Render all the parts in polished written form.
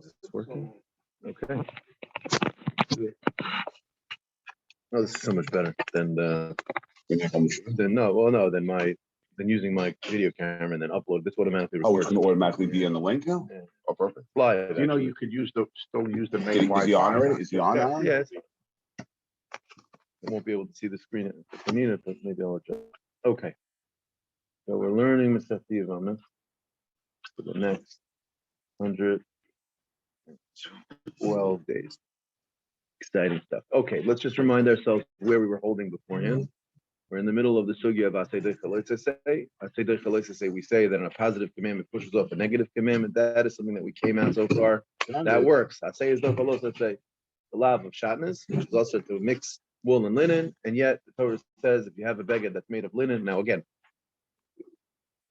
Is this working? Okay. Oh, this is so much better than than using my video camera and then upload. This automatically records. Oh, it's gonna automatically be on the link now? Yeah. Oh, perfect. Live. You know, you could still use the main Wi-Fi. Is he on already? Is he on now? Yeah. I won't be able to see the screen if I need it, but maybe I'll adjust. Okay. So we're learning Masechet Yevamos for the next 112 days. Exciting stuff. Okay, let's just remind ourselves where we were holding beforehand. We're in the middle of the sugya of Asay Dei Chaletzesei. Asay Dei Chaletzesei, we say that a positive commandment pushes off a negative commandment. That is something that we came out so far. That works. Asay Dei Chaletzesei, the lav of shatnez, which is also to mix wool and linen, and yet the Torah says if you have a beged that's made of linen. Now again,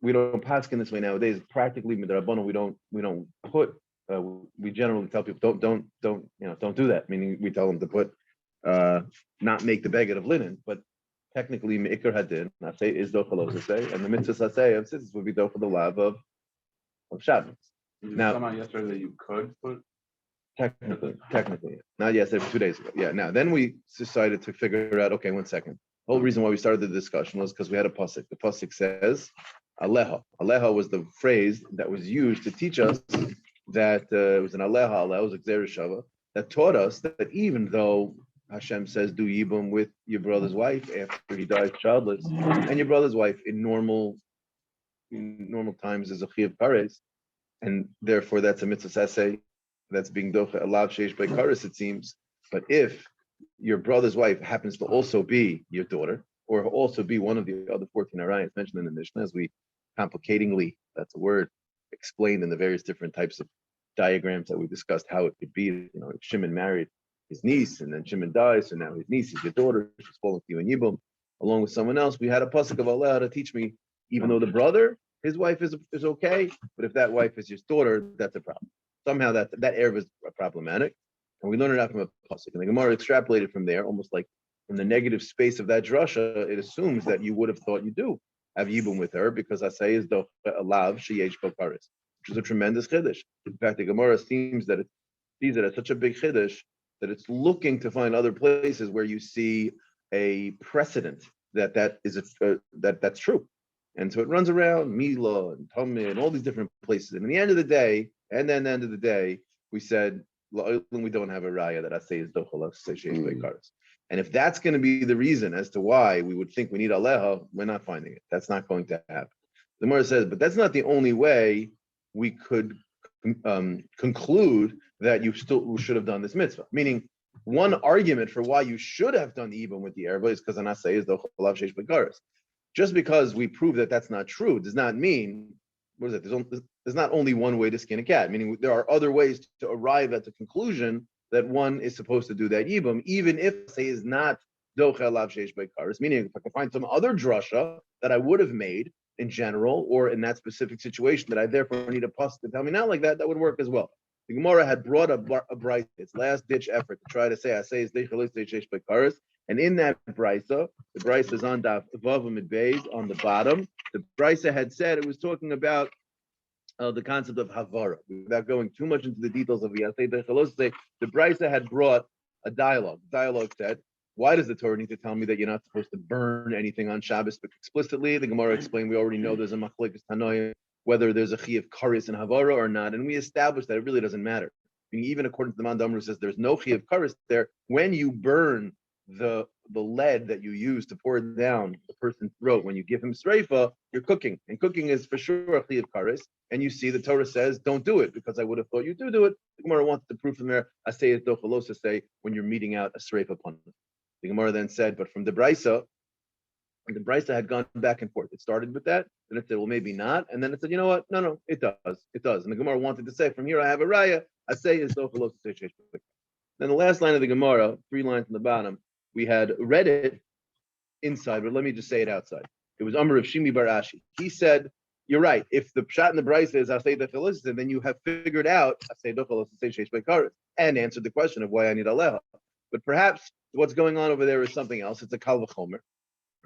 we don't paskin this way nowadays. Practically, midrabanan, we don't put. We generally tell people don't do that. Meaning we tell them to put not make the beged of linen, but technically meikar hadin. Asay is dochalos asay, and the mitzvah asay of sisters would be dochal the lav of shatnez. Now, come out yesterday that you could put. Technically, not yesterday, 2 days ago. Yeah. Now, then we decided to figure out. Okay, 1 second. The whole reason why we started the discussion was because we had a pasuk. The pasuk says, "Aleha." Aleha was the phrase that was used to teach us that it was an aleha. Aleha was a gzeira shava that taught us that even though Hashem says do yibum with your brother's wife after he dies childless, and your brother's wife in normal times is a chiyuv kares, and therefore that's a mitzvah saseh. That's being docha alav sheish by kares, it seems. But if your brother's wife happens to also be your daughter, or also be one of the other 14 arayos mentioned in the Mishnah, as we complicatingly, that's a word, explained in the various different types of diagrams that we discussed how it could be. You know, if Shimon married his niece and then Shimon dies, so now his niece is your daughter, she's falling to you in Yibum, along with someone else. We had a pasuk of Allah to teach me, even though the brother, his wife is okay, but if that wife is your daughter, that's a problem. Somehow that erev is problematic, and we learn it out from a pasuk. And the Gemara extrapolated from there, almost like from the negative space of that drasha. It assumes that you would have thought you do have yibum with her because asay is doch alav sheyesh bokaris, which is a tremendous chiddush. In fact, the Gemara sees that it as such a big chiddush that it's looking to find other places where you see a precedent that's true. And so it runs around Mila and Talmud and all these different places. And at the end of the day, we said we don't have a raya that asay is dochalos sheish beikaris. And if that's going to be the reason as to why we would think we need aleha, we're not finding it. That's not going to happen. The Gemara says, but that's not the only way we could conclude that you should have done this mitzvah. Meaning, one argument for why you should have done the ibum with the erba is because an asay is dochalos sheish beikaris. Just because we prove that that's not true does not mean, there's not only one way to skin a cat, meaning there are other ways to arrive at the conclusion that one is supposed to do that yibum, even if say is not docha alav sheish beikaris, meaning if I can find some other drasha that I would have made in general or in that specific situation that I therefore need a pasuk to tell me not like that, that would work as well. The Gemara had brought a brisa, its last ditch effort to try to say asay is dochalos sheish beikaris. And in that brisa, the brisa is on Daf Vav Amid Beis on the bottom. The brisa had said it was talking about the concept of havara. Without going too much into the details of the Asay Dechalosei, the brisa had brought a dialogue. The dialogue said, why does the Torah need to tell me that you're not supposed to burn anything on Shabbos explicitly? The Gemara explained we already know there's a machlekes tanoim, whether there's a chiyuv kares in havara or not, and we established that it really doesn't matter. Even according to the Man Damru says there's no chiyuv kares there. When you burn the lead that you use to pour down the person's throat when you give him sreifa, you're cooking, and cooking is for sure a chiyuv kares. And you see the Torah says don't do it because I would have thought you do it. The Gemara wanted to prove from there asay is dochalos asay when you're meeting out a sreifa punishment. The Gemara then said, but from the brisa had gone back and forth. It started with that, then it said, well, maybe not, and then it said, you know what? No, it does. And the Gemara wanted to say, from here I have a raya. Asay is dochalos asay. Then the last line of the Gemara, 3 lines on the bottom, we had read it inside, but let me just say it outside. It was Amar of Shimi Bar Ashi. He said, you're right. If the pshat in the brisa is asay dochalos, then you have figured out asay dochalos asay sheish beikaris and answered the question of why I need aleha. But perhaps what's going on over there is something else. It's a kal v'chomer,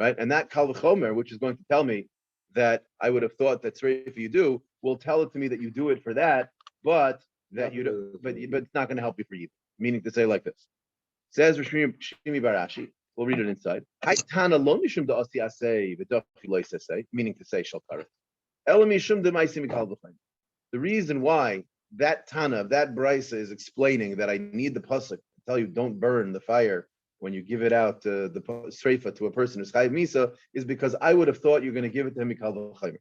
right? And that kal v'chomer, which is going to tell me that I would have thought that sreifa you do, will tell it to me that you do it for that, but that but it's not going to help you for either. Meaning to say like this. Says Shimi Barashi. We'll read it inside. Meaning to say shalkaret. The reason why that Tana, that Brisa is explaining that I need the pasuk to tell you don't burn the fire when you give it out to the sreifa to a person who's chayiv misa is because I would have thought you're going to give it to him mikal v'chaymer.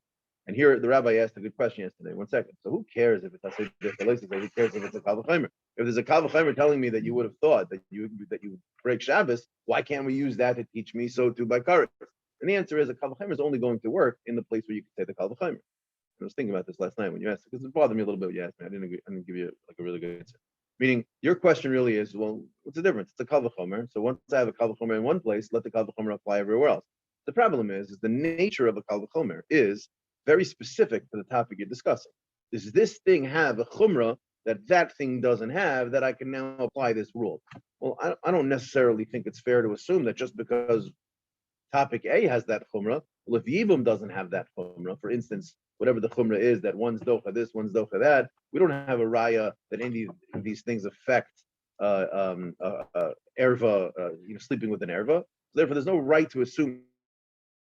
And here the rabbi asked a good question yesterday. 1 second. So who cares if it's a who cares if it's a kal v'chaymer? If there's a kal v'chaymer telling me that you would have thought that you break Shabbos, why can't we use that to teach me so too by karet? And the answer is a kal v'chaymer is only going to work in the place where you can say the kal v'chaymer. I was thinking about this last night when you asked, because it bothered me a little bit when you asked me. I didn't give you like a really good answer. Meaning, your question really is, well, what's the difference? It's a kal v'chomer. So once I have a kal v'chomer in one place, let the kal v'chomer apply everywhere else. The problem is the nature of a kal v'chomer is very specific to the topic you're discussing. Does this thing have a chumrah that thing doesn't have that I can now apply this rule? Well, I don't necessarily think it's fair to assume that just because topic A has that chumrah, well, if Yevamos doesn't have that chumrah, for instance, whatever the chumrah is, that one's docha this, one's docha that, we don't have a raya that any of these things affect erva, sleeping with an erva. Therefore, there's no right to assume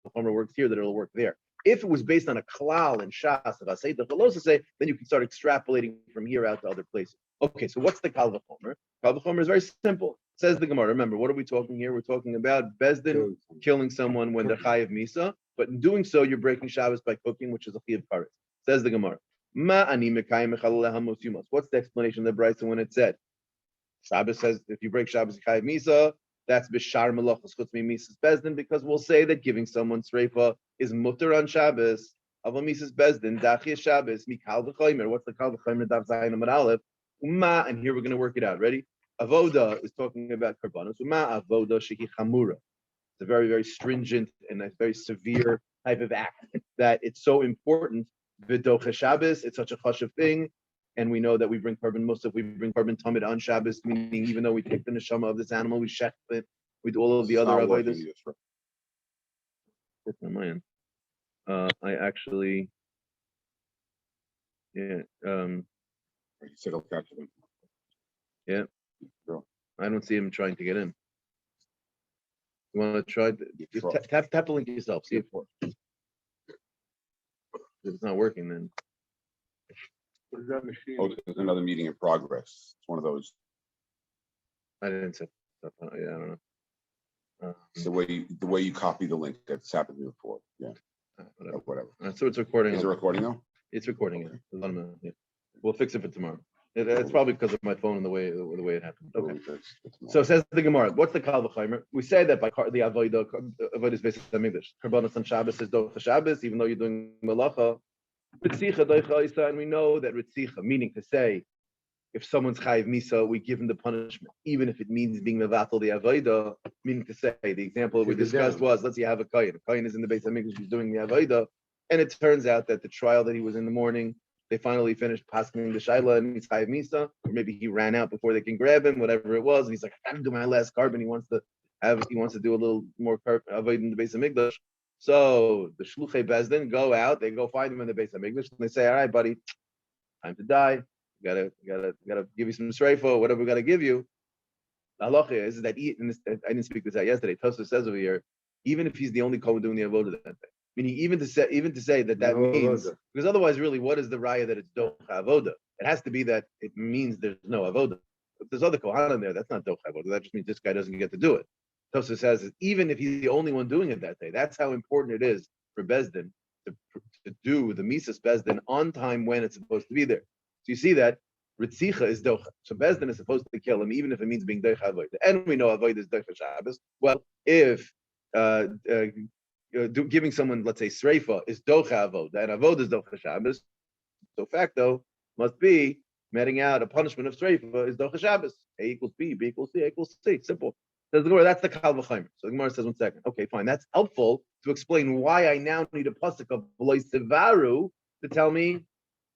the chumrah works here that it'll work there. If it was based on a klal and shas of asay the say, then you can start extrapolating from here out to other places. Okay, so what's the kal v'chomer? Kal v'chomer is very simple. Says the Gemara. Remember, what are we talking here? We're talking about Bezdin killing someone when they're chayiv misa, but in doing so, you're breaking Shabbos by cooking, which is a chayiv karet. Says the Gemara. Ma ani mekayim echalaleha mos yumos. What's the explanation of the Brisa when it said Shabbos says if you break Shabbos chayiv misa, that's b'shar melachos chutz misas Bezdin, because we'll say that giving someone sreifa is mutter on Shabbos. Aval misas Bezdin dachia Shabbos mikal v'chaymer. What's the kal v'chaymer daf zayin amar aleph? Ma, and here we're going to work it out. Ready? Avoda is talking about karbanos. Ma avoda shehi chamura. It's a very, very stringent and a very severe type of act that it's so important. V'docha Shabbos, it's such a chashuv thing, and we know that we bring carbon. Most of we bring carbon tamid on Shabbos, meaning even though we take the neshama of this animal, we shech it. We do all of the other avodas. I actually, yeah. Yeah. I don't see him trying to get in. You want to try? Tap the link yourself. See if it works. If it's not working, then. What is that machine? Oh, there's another meeting in progress. It's one of those. I didn't set stuff. Yeah, I don't know. It's the way you copy the link. That's happened to me before. Yeah. Whatever. So it's recording. Is it recording though? It's recording. Okay. Yeah. We'll fix it for tomorrow. It's probably because of my phone and the way it happened. Okay. So it says the Gemara. What's the kal v'chaymer? We say that by the avodah is based on English. Karbanos on Shabbos is docha Shabbos, even though you're doing malacha. Ritzicha doicha isa, and we know that ritzicha, meaning to say, if someone's chayiv misa, we give him the punishment, even if it means being mevatel the avodah. Meaning to say, the example we discussed was, let's say you have a kohen. A kohen is in the base of English, he's doing the avodah, and it turns out that the trial that he was in the morning, they finally finished passing the shaila and he's chayiv misa, or maybe he ran out before they can grab him, whatever it was, and he's like, I gotta do my last carbon. He wants to do a little more avodah in the base of English. So the shluchei bezdin go out, they go find him in the base of English, and they say, all right, buddy, time to die. Gotta give you some sreifa, whatever we gotta give you. The halacha is that I didn't speak this out yesterday. Tosfos says over here, even if he's the only kohen doing the avodah that day, meaning even to say that no means avodah. Because otherwise, really, what is the raya that it's docha avodah? It has to be that it means there's no avodah. If there's other kohanim there, that's not docha avodah. That just means this guy doesn't get to do it. Tosfos says even if he's the only one doing it that day, that's how important it is for bezdin to do the misas bezdin on time when it's supposed to be there. So you see that Ritzicha is docha. So Bezdin is supposed to kill him, even if it means being docha avodah. And we know avodah is docha Shabbos. Well, if giving someone, let's say, sreifa is docha avodah, and avodah is docha Shabbos, so facto must be meting out a punishment of sreifa is docha Shabbos. A equals B, B equals C, A equals C. Simple. Says the Gemara, that's the kal v'chaymer. So the Gemara says, 1 second. Okay, fine. That's helpful to explain why I now need a pasuk of v'lo sevaru to tell me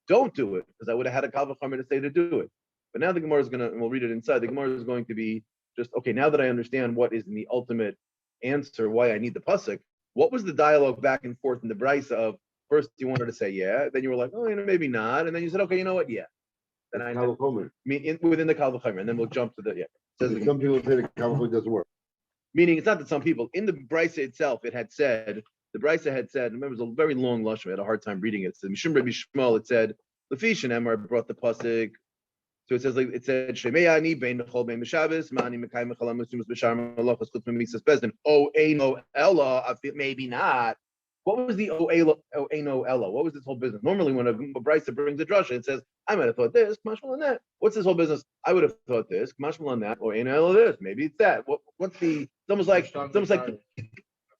don't do it, because I would have had a kal v'chomer to say to do it. But now the Gemara is going to, and we'll read it inside, the Gemara is going to be just, okay, now that I understand what is the ultimate answer, why I need the pasuk, what was the dialogue back and forth in the Brisa of, first you wanted to say yeah, then you were like, oh, maybe not, and then you said, okay, you know what, yeah. Then I Kavachomer. mean within the Kal V'chomer, and then we'll jump to the Says the Some people say the Kavachomer doesn't work. Meaning, it's not that some people in the Brisa itself, it had said, the Brisa had said, remember, it was a very long lashon. I had a hard time reading it. It said, Mishum Rabbi Shmuel, it said, Lefish and Emor brought the pasuk. So it says, like, it said, Shemeyani bein mechol bein Meshabbos, Mani Mekai Mechalam Musumas B'Shar Malachos Chutz Misas Bezdin. Oh, Eino Ella, maybe not. What was the Oh, Eino Ella? What was this whole business? Normally, when a Brisa brings a drasha, it says, I might have thought this, Kmashmal on that. What's this whole business? I would have thought this, Kmashmal on that, or Eino Ella this. Maybe it's that. What's the? It's almost like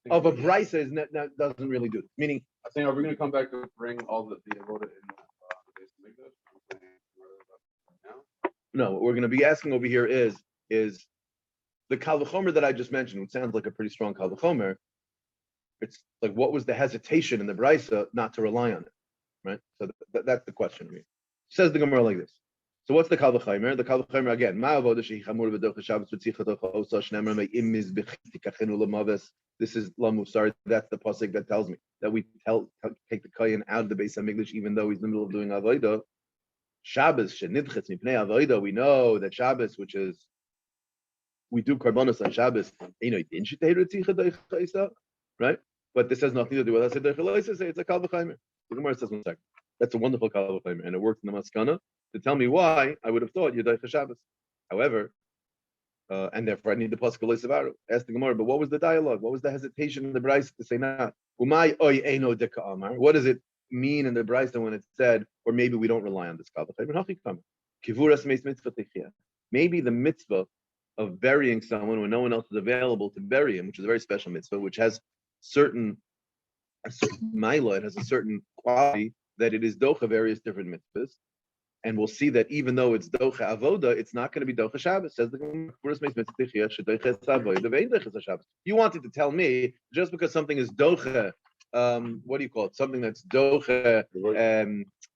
of a Brisa is doesn't really do it. Meaning, I think, are we going to come back to bring all the avoda in the base of now? no, what we're going to be asking over here is the Kal V'chomer that I just mentioned, which sounds like a pretty strong Kal V'chomer. It's like, what was the hesitation in the Brisa not to rely on it, right? So that's the question. I mean, says the Gemara like this. So what's the Kal V'chomer? The Kal V'chomer again. Ma avoda shehi chamur v'docha Shabbos v'tzicha docha osa shneimar me'im mizbechiti kachenu l'maves. This is Lamusar. That's the pasuk that tells me that we take the kohen out of the Beis Hamikdash even though he's in the middle of doing avodah. Shabbos shenidchetz mipnei avodah. We know that Shabbos, which is we do karbanos on Shabbos, right? But this has nothing to do with us. It's a Kal V'chomer. The Gemara says one second. That's a wonderful Kal V'chomer, and it works in the Maskana to tell me why I would have thought Yedaycha Shabbos. However, and therefore I need the pasuk Leisavaru. Ask the Gemara, but what was the dialogue? What was the hesitation in the Brisa to say not? What does it mean in the Brisa when it said, or maybe we don't rely on this Kal V'chomer? Maybe the mitzvah of burying someone when no one else is available to bury him, which is a very special mitzvah, which has a certain Maila, it has a certain quality that it is docha various different mitzvahs. And we'll see that even though it's docha avoda, it's not going to be docha Shabbos. Says the you wanted to tell me just because something is docha, what do you call it? Something that's docha,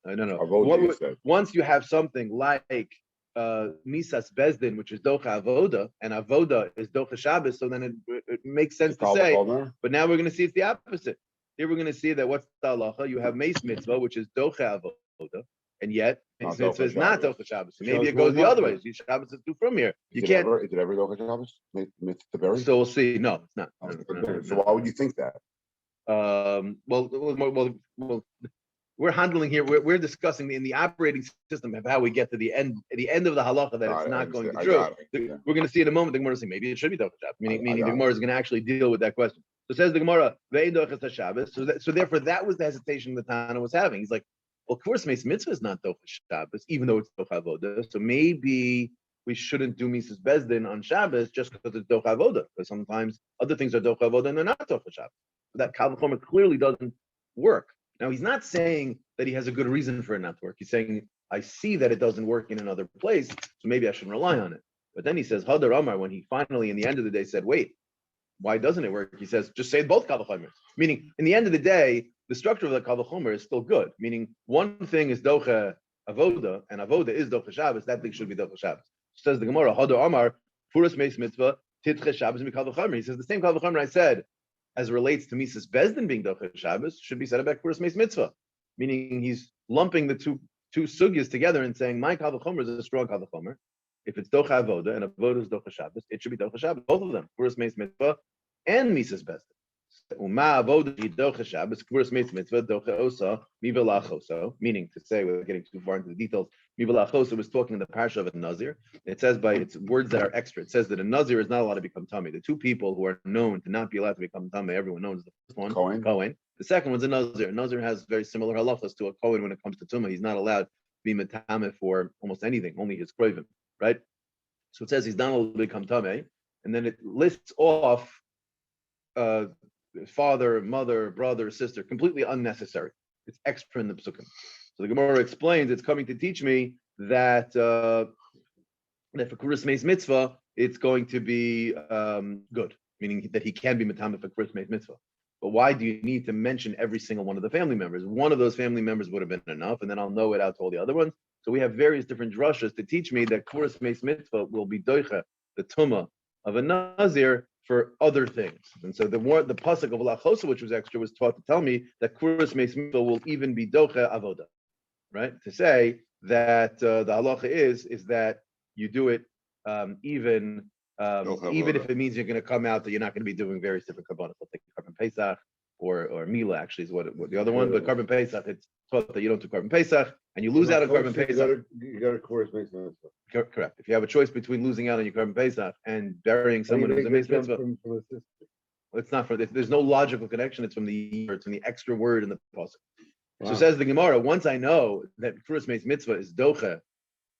I don't know. Once you have something like Misas Bezdin, which is docha avoda, and avoda is docha Shabbos, so then it makes sense to say. But now we're going to see it's the opposite. Here we're going to see that what's the halacha? You have Meis Mitzvah, which is docha avoda, and yet Meis Mitzvah is not docha Shabbos. So maybe it goes the other way. Shabbos is due from here. You can't. Is it ever docha Shabbos? To bury? So we'll see. No, it's not. So why would you think that? Well, we're handling here. We're discussing in the operating system of how we get to the end of the halacha that it's not going to be true. We're going to see in a moment. The Gemara saying maybe it should be docha Shabbos, meaning the Gemara is going to actually deal with that question. So says the Gemara, Shabbos. So therefore, that was the hesitation that Tana was having. He's like, well, of course, Meis Mitzvah is not docha Shabbos, even though it's docha avoda. So maybe we shouldn't do Misas Bezdin on Shabbos just because it's docha avoda, because sometimes other things are docha avoda and they're not docha Shabbos. That Kal V'chomer clearly doesn't work. Now, he's not saying that he has a good reason for it not to work. He's saying, I see that it doesn't work in another place, so maybe I shouldn't rely on it. But then he says, Hadar Amar, when he finally, in the end of the day, said, wait, why doesn't it work? He says, just say both Kal V'chomer. Meaning, in the end of the day, the structure of the Kal V'chomer is still good. Meaning, one thing is docha avoda, and avoda is docha Shabbos. That thing should be docha Shabbos. Says the Gemara, Hadar Amar, Puras Meis Mitzvah, Titche Shabbos mi Kal V'chomer. He says, the same Kal V'chomer I said, as it relates to Misas Bezdin being docha Shabbos, should be said about Puras Meis Mitzvah. Meaning, he's lumping the two sugyas together and saying, my Kal V'chomer is a strong Kal V'chomer. If it's docha avoda and avoda is docha Shabbos, it should be docha Shabbos. Both of them, Puras Meis Mitzvah and Misas Bezdin. Uma avoda docha Shabbos, Puras Meis Mitzvah, docha osa, mivelachoso. Meaning to say, we're getting too far into the details. Mivelachoso was talking in the parsha of a Nazir. It says by its words that are extra. It says that a Nazir is not allowed to become tummy. The two people who are known to not be allowed to become tummy, everyone knows the first one, Kohen. The second one's a Nazir. A Nazir has very similar halachas to a Kohen when it comes to tumah. He's not allowed to be metame for almost anything, only his krovim, right? So it says he's not allowed to become tummy, and then it lists off father, mother, brother, sister, completely unnecessary. It's extra in the psukim. So the Gemara explains it's coming to teach me that for Kuras Meis Mitzvah, it's going to be good, meaning that he can be metame for Kuras Meis Mitzvah. But why do you need to mention every single one of the family members? One of those family members would have been enough, and then I'll know it out to all the other ones. So we have various different drashas to teach me that Kuras Meis Mitzvah will be doicha, the tumah of a Nazir, for other things. And so the pasuk of Lachosa, which was extra, was taught to tell me that Kuras Meis Mitzvah will even be docha avoda, right? To say that the halacha is that you do it even if it means you're going to come out that you're not going to be doing various different karbanos. I'll take carbon pesach or Mila actually is what the other one, but carbon pesach it's taught that you don't do carbon pesach and you lose out on carbon pesach. You got a course makes no sense. Correct. If you have a choice between losing out on your carbon pesach and burying someone who's a mitzvah, well, it's not for this. There's no logical connection. It's from the extra word in the pasuk. Wow. So says the Gemara. Once I know that first mitzvah is docha,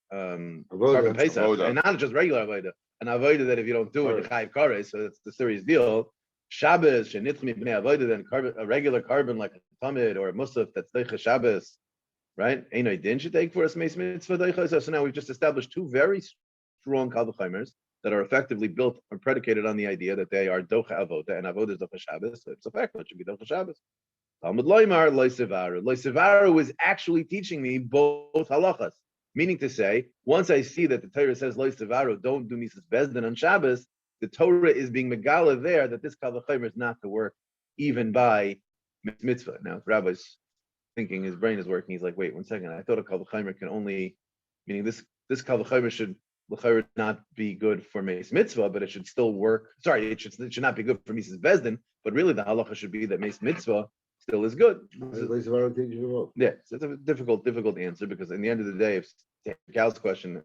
carbon pesach, Avoda. and not just regular avoda, an avoda that if you don't do it, you chayiv kares. So that's the serious deal. Shabbos, shenitzmi b'nei avoda, then a regular carbon like a tamid or a musaf that's docha Shabbos, right? Einay din should take first mitzvah docha. So now we've just established two very strong kavachimers that are effectively built or predicated on the idea that they are docha avoda and avoda is docha Shabbos. So it's a fact that it should be docha Shabbos. Talmud loymar loisevaru. Loisevaru is actually teaching me both halachas. Meaning to say, once I see that the Torah says loisevaru, don't do misas bezdin on Shabbos, the Torah is being megala there that this kavachimer is not to work even by mitzvah. Now, if Rabbi's thinking his brain is working, he's like, wait 1 second. I thought a kavachimer can only, meaning this kavachimer should not be good for Meis Mitzvah, but it should still work. Sorry, it should not be good for Mises Bezdin, but really the halacha should be that Meis Mitzvah still is good. Yeah, so it's a difficult answer because in the end of the day, if Gal's question,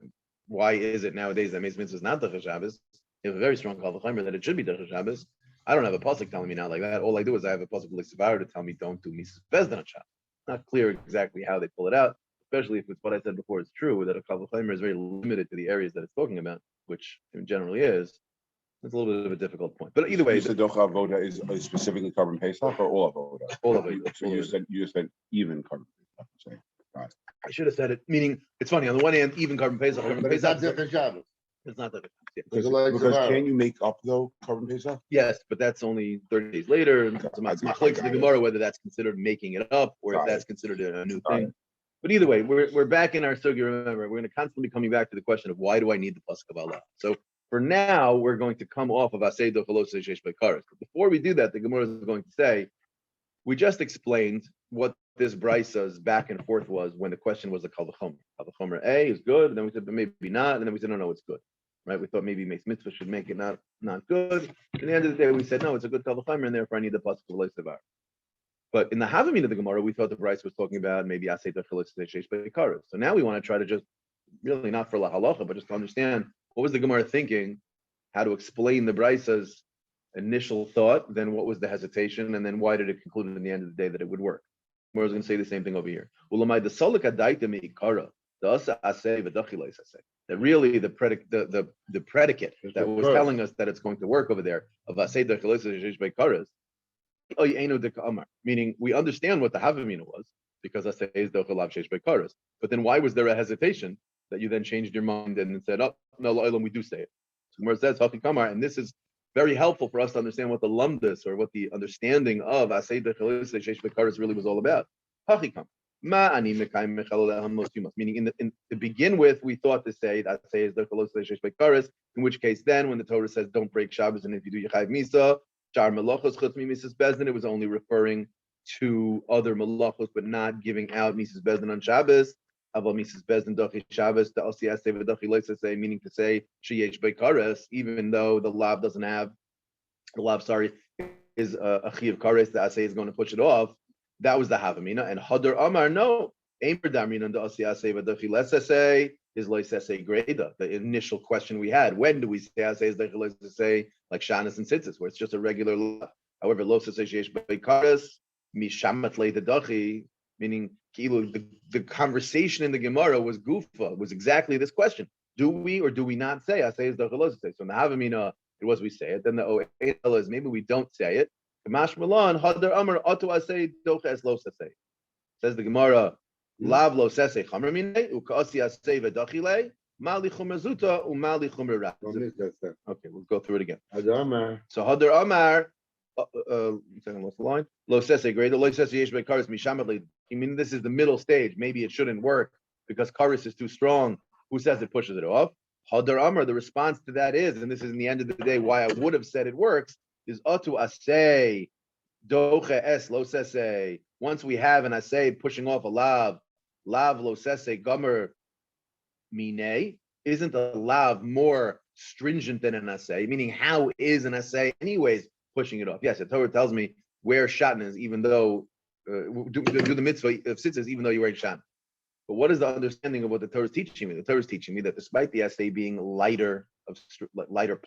why is it nowadays that Meis Mitzvah is not Dachas Shabbos? You have a very strong kavachimer that it should be Dachas Shabbos. I don't have a pasuk telling me now like that. All I do is I have a pasuk l'Sevar to tell me don't do Mises Bezdin on Shabbos. Not clear exactly how they pull it out. Especially if it's what I said before is true, that a kavachimer is very limited to the areas that it's talking about, which it generally is. It's a little bit of a difficult point. But either way, you said docha avoda is specifically carbon pesach or all avoda? All of it. So you said even carbon pesach. I should have said it. Meaning, it's funny. On the one hand, even carbon pesach, But it's not different Shabbos. It's not that. Yeah. Because can you make up though carbon pesach? Yes, but that's only 30 days later. And so it's the Gemara whether that's considered making it up or if that's considered a new thing. But either way, we're back in our sugya. Remember, we're going to constantly coming back to the question of why do I need the pasuk of Allah? So for now, we're going to come off of Asay Dochalos Shesh Beikaros. But before we do that, the Gemara is going to say, we just explained what this brisa's back and forth was when the question was a Kalvachomer. Kalvachomer A is good, and then we said, but maybe not, and then we said, no, it's good. Right? We thought maybe Meis Mitzvah should make it not good. At the end of the day, we said, no, it's a good Kalvachomer, and therefore I need the pasuk of Loisavar. But in the Havamina of the Gemara, we thought the Bryce was talking about maybe Asay Dochalos Shesh Beikaros. So now we want to try to just, really not for La Halacha, but just to understand what was the Gemara thinking, how to explain the Bryce's initial thought, then what was the hesitation, and then why did it conclude in the end of the day that it would work? Gemara was going to say the same thing over here. That really the predicate that was telling us that it's going to work over there of Asay Dochalos Shesh Beikaros, meaning we understand what the Havamina was because Asay is Dochalav Shesh Beikaros. But then why was there a hesitation that you then changed your mind and said, oh, no, we do say it. So Gemara says, Hachi Kamar, and this is very helpful for us to understand what the lumdus or what the understanding of Asay Dochalos Shesh Beikaros really was all about. Hachi Kamar. Meaning, to begin with, we thought to say that Asay is Dochalos Shesh Beikaros, in which case then when the Torah says don't break Shabbos and if you do you chayiv misa, it was only referring to other malachos, but not giving out Mrs. Bezdin on Shabbos. Mrs. Bezdin dochi Shabbos, the Osiyase v'dochi loisase, meaning to say sheyesh beikares, even though the lav doesn't have the lav. Sorry, is a chi of kares. The asay is going to push it off. That was the havamina. And hadar amar no. Aimer damrin the Osiyase v'dochi loisase is loisase greda. The initial question we had: when do we say asay is dochi loisase? Like Shanas and Tzitzis, where it's just a regular lav. However, lo sheyesh beikares mishamat le dachi, meaning the conversation in the Gemara was gufa, was exactly this question: do we or do we not say asay is dochalos? So in the Havamina, it was we say it. Then the Oela is maybe we don't say it. Kamash Milan hadar amar atu asay doches lo sasay. Says the Gemara, lav lo sasay chamer minei ukaasi asay v'dachile mali chumer zuta umali chumer ra. Okay, we'll go through it again. So hadar amar. Second lost the line. Lo sese greater. Lo sese yesh beikaris mishamadli. I mean, this is the middle stage. Maybe it shouldn't work because karis is too strong. Who says it pushes it off? Hadar Amar. The response to that is, and this is in the end of the day why I would have said it works, is atu asay doche es lo sese. Once we have an asay pushing off a lav, lav lo sese gomer mine, isn't a lav more stringent than an assay? Meaning, how is an assay anyways pushing it off? Yes, the Torah tells me wear shatnez, even though do the mitzvah of tzitzis, even though you're wearing shatnez. But what is the understanding of what the Torah is teaching me? The Torah is teaching me that despite the assay being lighter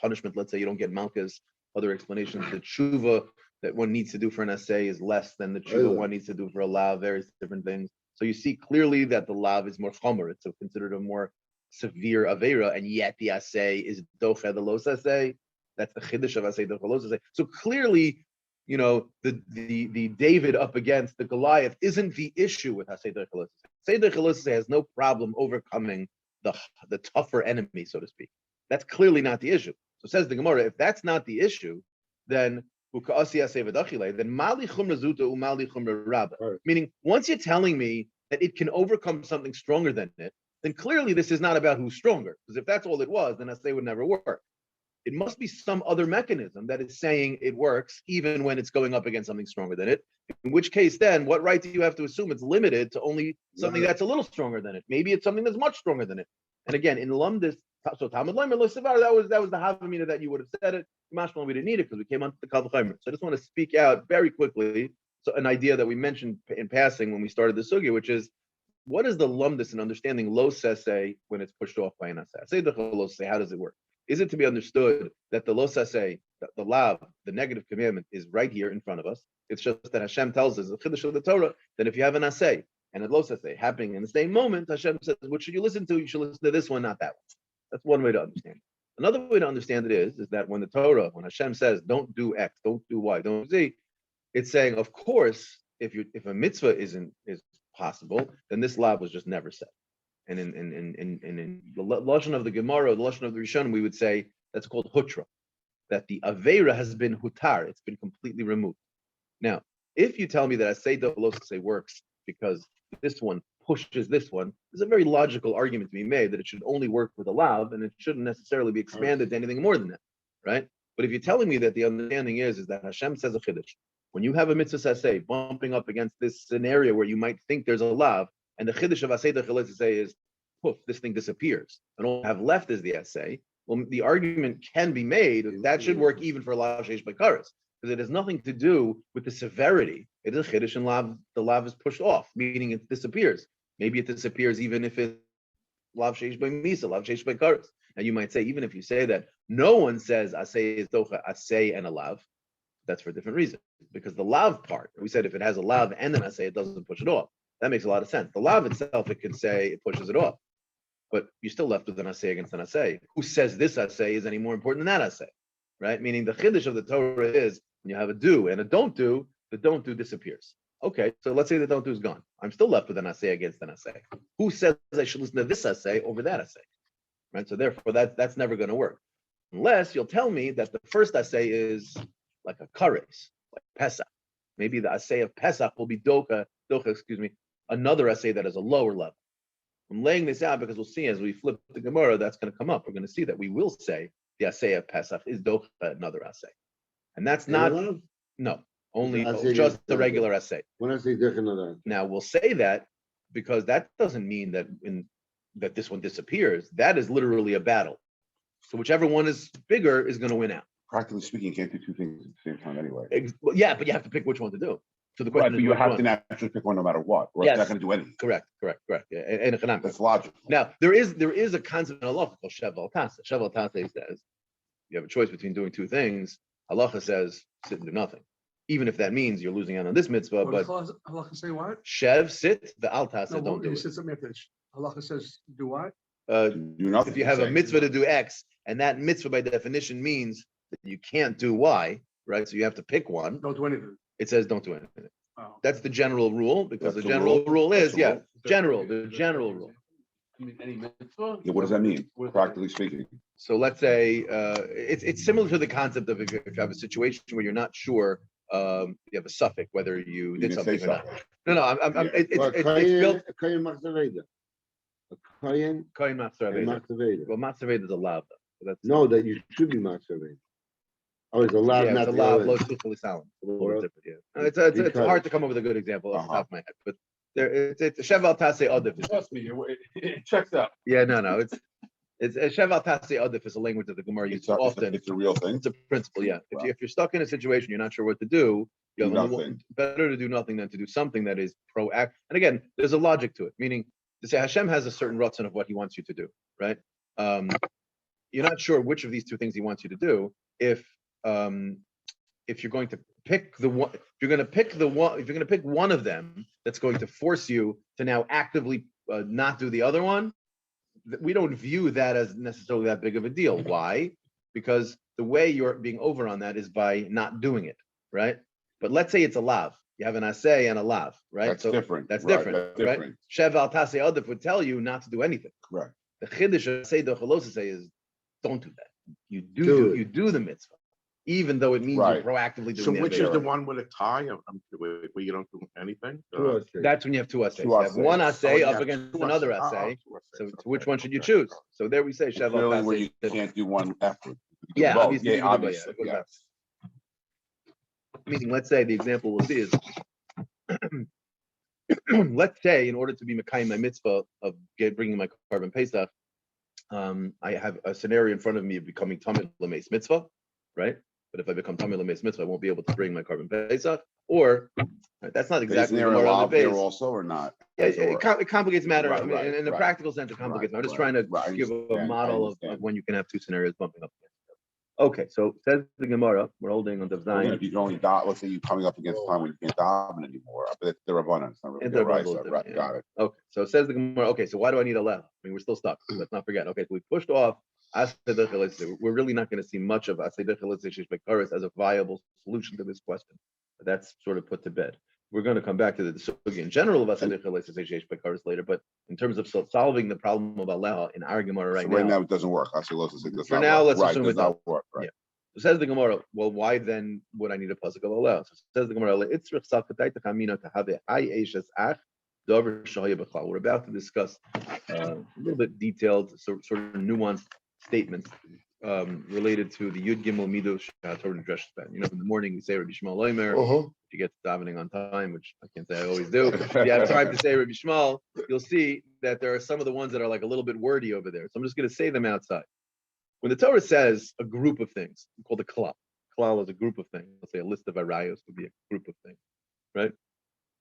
punishment, let's say you don't get malchus, other explanations, the tshuva that one needs to do for an assay is less than the tshuva one needs to do for a lav, various different things. So you see clearly that the lav is more chomer, it's considered a more severe avera, and yet the assay is docha the los assay. That's the chiddush of assay docha los assay. So clearly, the David up against the Goliath isn't the issue with assay docha los assay. Assay docha los assay has no problem overcoming the tougher enemy, so to speak. That's clearly not the issue. So says the Gemara, if that's not the issue, then mali chumra zuta umali chumra rabba. Meaning, once you're telling me that it can overcome something stronger than it, then clearly this is not about who's stronger. Because if that's all it was, then assay would never work. It must be some other mechanism that is saying it works even when it's going up against something stronger than it. In which case, then, what right do you have to assume it's limited to only something that's a little stronger than it? Maybe it's something that's much stronger than it. And again, in Lumdis, so Talmud Leimer Losevar, that was the Havamina that you would have said it. Mashmalon, we didn't need it because we came on to the Kal V'Chomer. So I just want to speak out very quickly. So an idea that we mentioned in passing when we started the sugya, which is what is the Lumdis in understanding lo sese when it's pushed off by an asay? Say the lo sese, how does it work? Is it to be understood that the lo sese, the lav, the negative commandment, is right here in front of us? It's just that Hashem tells us the chiddush of the Torah that if you have an asay and a lo sese happening in the same moment, Hashem says, "What should you listen to? You should listen to this one, not that one." That's one way to understand it. Another way to understand it is that when the Torah, when Hashem says, "Don't do X, don't do Y, don't do Z," it's saying, of course, if a mitzvah is possible, then this lav was just never said. And in the lashon of the Gemara, the lashon of the Rishonim, we would say that's called hutra, that the avera has been hutar, it's been completely removed. Now, if you tell me that asay lo sesei works because this one pushes this one, there's a very logical argument to be made that it should only work with a lav and it shouldn't necessarily be expanded to anything more than that, right? But if you're telling me that the understanding is that Hashem says a chiddush, when you have a mitzvah asay bumping up against this scenario where you might think there's a lav, and the chiddush of asay docha los asay is, poof, this thing disappears, and all I have left is the asay. Well, the argument can be made that should work even for lav sheish b'karas, because it has nothing to do with the severity. It is a chiddush and lav, the lav is pushed off, meaning it disappears. Maybe it disappears even if it's lav sheish b'misa, lav sheish b'karas. Now you might say, even if you say that no one says asay is docha, asay and a lav, that's for a different reason. Because the lav part, we said if it has a lav and an asay, it doesn't push it off. That makes a lot of sense. The lav itself, it can say it pushes it off. But you're still left with an asay against an asay. Who says this asay is any more important than that asay? Right? Meaning the chiddush of the Torah is when you have a do and a don't do, the don't do disappears. Okay, so let's say the don't do is gone. I'm still left with an asay against an asay. Who says I should listen to this asay over that asay? Right? So therefore, that's never going to work. Unless you'll tell me that the first asay is like a kares, like Pesach. Maybe the asay of Pesach will be docha, another asay that is a lower level. I'm laying this out because we'll see as we flip the Gemara, that's going to come up. We're going to see that we will say the asay of Pesach is docha, another asay. And that's not, no, only just the regular asay. When I say docha, Now we'll say that because that doesn't mean that that this one disappears. That is literally a battle. So whichever one is bigger is going to win out. Practically speaking, you can't do two things at the same time anyway. Well, yeah, but you have to pick which one to do. So the Right, question but is you which have one? to naturally pick one no matter what, or Yes. it's not going to do anything. Correct. Yeah, and economic. That's logical. Now there is a concept in halacha called shevel tasa. Shevel tasa says you have a choice between doing two things. Halacha says sit and do nothing, even if that means you're losing out on this mitzvah. But But halacha say what? shev sit, the al tasa No, don't do you it. said something after halacha says do what? Do nothing. If you have a Say. mitzvah to do X, and that mitzvah by definition means that you can't do Y, right? So you have to pick one. Don't do anything. It says don't do anything. Oh. That's the general rule, because That's the the general rule That's is, the yeah, rule. the general rule. I mean, any mitzvah? Yeah, what does that mean? What- Practically speaking. So let's say it's similar to the concept of if you have a situation where you're not sure, you have a suffix whether you did didn't say something or not. something. No, it's built. Kayin Machzaveda. A Kayin Kohen Matzah. Machzaveda. Well, Matzah is allowed. So that's No, that you should be Machzaveda. Oh, it's allowed yeah, not it's to allowed. go Low in. suchali sound. It's a little Or- different. Yeah, it's hard because- to come up with a good example off the top of my head, but It's Sheval Tase Adif. Trust me, it checks out. Yeah, no. It's Sheval Tase Adif is a language that the Gemara uses often. It's a real thing. It's a principle, yeah. Wow. If you're stuck in a situation, you're not sure what to do, you Do have nothing. better to do nothing than to do something that is proactive. And again, there's a logic to it, meaning to say Hashem has a certain ratzon of what he wants you to do, right? You're not sure which of these two things he wants you to do. If you're going to pick the one, if you're going to pick one of them that's going to force you to now actively not do the other one, we don't view that as necessarily that big of a deal. Why? Because the way you're being over on that is by not doing it, right? But let's say it's a lav. You have an asay and a lav, right? That's different. That's Right, different, that's right? different. Shev al tasei adif would tell you not to do anything. Correct. The chiddush of say the chalosah say is don't do that. You Do it. you do the mitzvah, even though it means Right. you're proactively doing So the which is Avera. the one with a tie, where you don't do anything? That's when you have two assays. Two You have assays. one Oh, assay you up have against two another assays. assay. Two assays, So okay, which one should you okay, choose? okay. So there we say Shev al Clearly where tasei. you can't do one after. You do Yeah, both. obviously. Yeah, obviously. Yeah. Yeah. Meaning, let's say the example we'll see is, let's say in order to be Mekayim my mitzvah of bringing my carbon Pesach, I have a scenario in front of me of becoming Tamid Lameis mitzvah, right? But if I become Tamid Lameis mitzvah, I won't be able to bring my carbon Pesach. Or right, that's not Isn't exactly there a Gemara on law the there base. also or not? Yeah, it complicates matter. Right, I mean, right, in the right. practical sense, it complicates matter. I'm just Right, trying to right. I give a understand, I model of understand. when you can have two scenarios bumping up. Okay, so says the Gemara, we're holding on the Well, then Zayin. if you can only let's say you're coming up against a time when you can't daven anymore, but it's the Rabbanan, it's not really And the the right. Rabbanan, Right, yeah. got it. Okay, so it says the Gemara. Okay, so why do I need a lev? I mean, we're still stuck. Let's not forget. Okay, so we pushed off. We're really not going to see much of Asay as a viable solution to this question. But that's sort of put to bed. We're going to come back to the sugi in general of Asay later, but in terms of solving the problem of Aleha in our Gemara So right now. it doesn't work. Asilosis, it does For not now, work. let's assume does it not does. work. Right. Yeah. So says the Gemara, well, why then would I need a pasuk of Aleha? So says the Gemara, we're about to discuss a little bit detailed, sort of nuanced statements related to the Yud Gimel Midos Torah Dreshban. You know, in the morning we say Rabbi Shmuel Loimer. You get to davening on time, which I can't say I always do. If you have time to say Rabbi Shmuel, you'll see that there are some of the ones that are like a little bit wordy over there. So I'm just going to say them outside. When the Torah says a group of things, called a klal. Klal is a group of things. Let's say a list of arayos would be a group of things, right?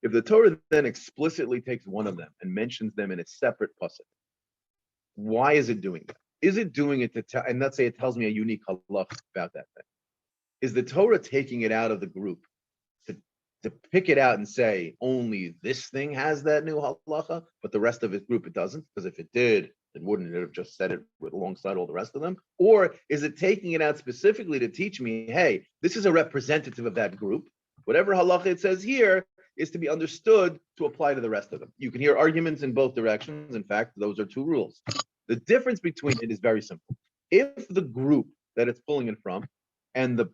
If the Torah then explicitly takes one of them and mentions them in a separate pasuk, why is it doing that? Is it doing it to tell, and let's say it tells me a unique halach about that thing? Is the Torah taking it out of the group to pick it out and say only this thing has that new halacha, but the rest of its group it doesn't? Because if it did, then wouldn't it have just said it alongside all the rest of them? Or is it taking it out specifically to teach me, hey, this is a representative of that group. Whatever halacha it says here is to be understood to apply to the rest of them. You can hear arguments in both directions. In fact, those are two rules. The difference between it is very simple. If the group that it's pulling it from and the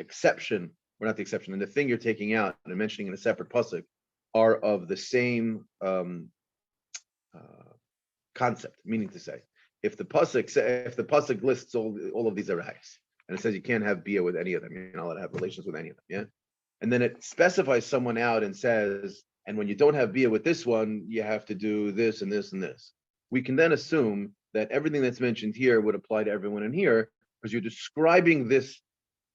exception, or not the exception, and the thing you're taking out and mentioning in a separate pasuk are of the same concept, meaning to say, if the pasuk lists all of these arayos, and it says you can't have bia with any of them, you're not allowed to have relations with any of them, yeah? And then it specifies someone out and says, and when you don't have bia with this one, you have to do this and this and this. We can then assume that everything that's mentioned here would apply to everyone in here, because you're describing this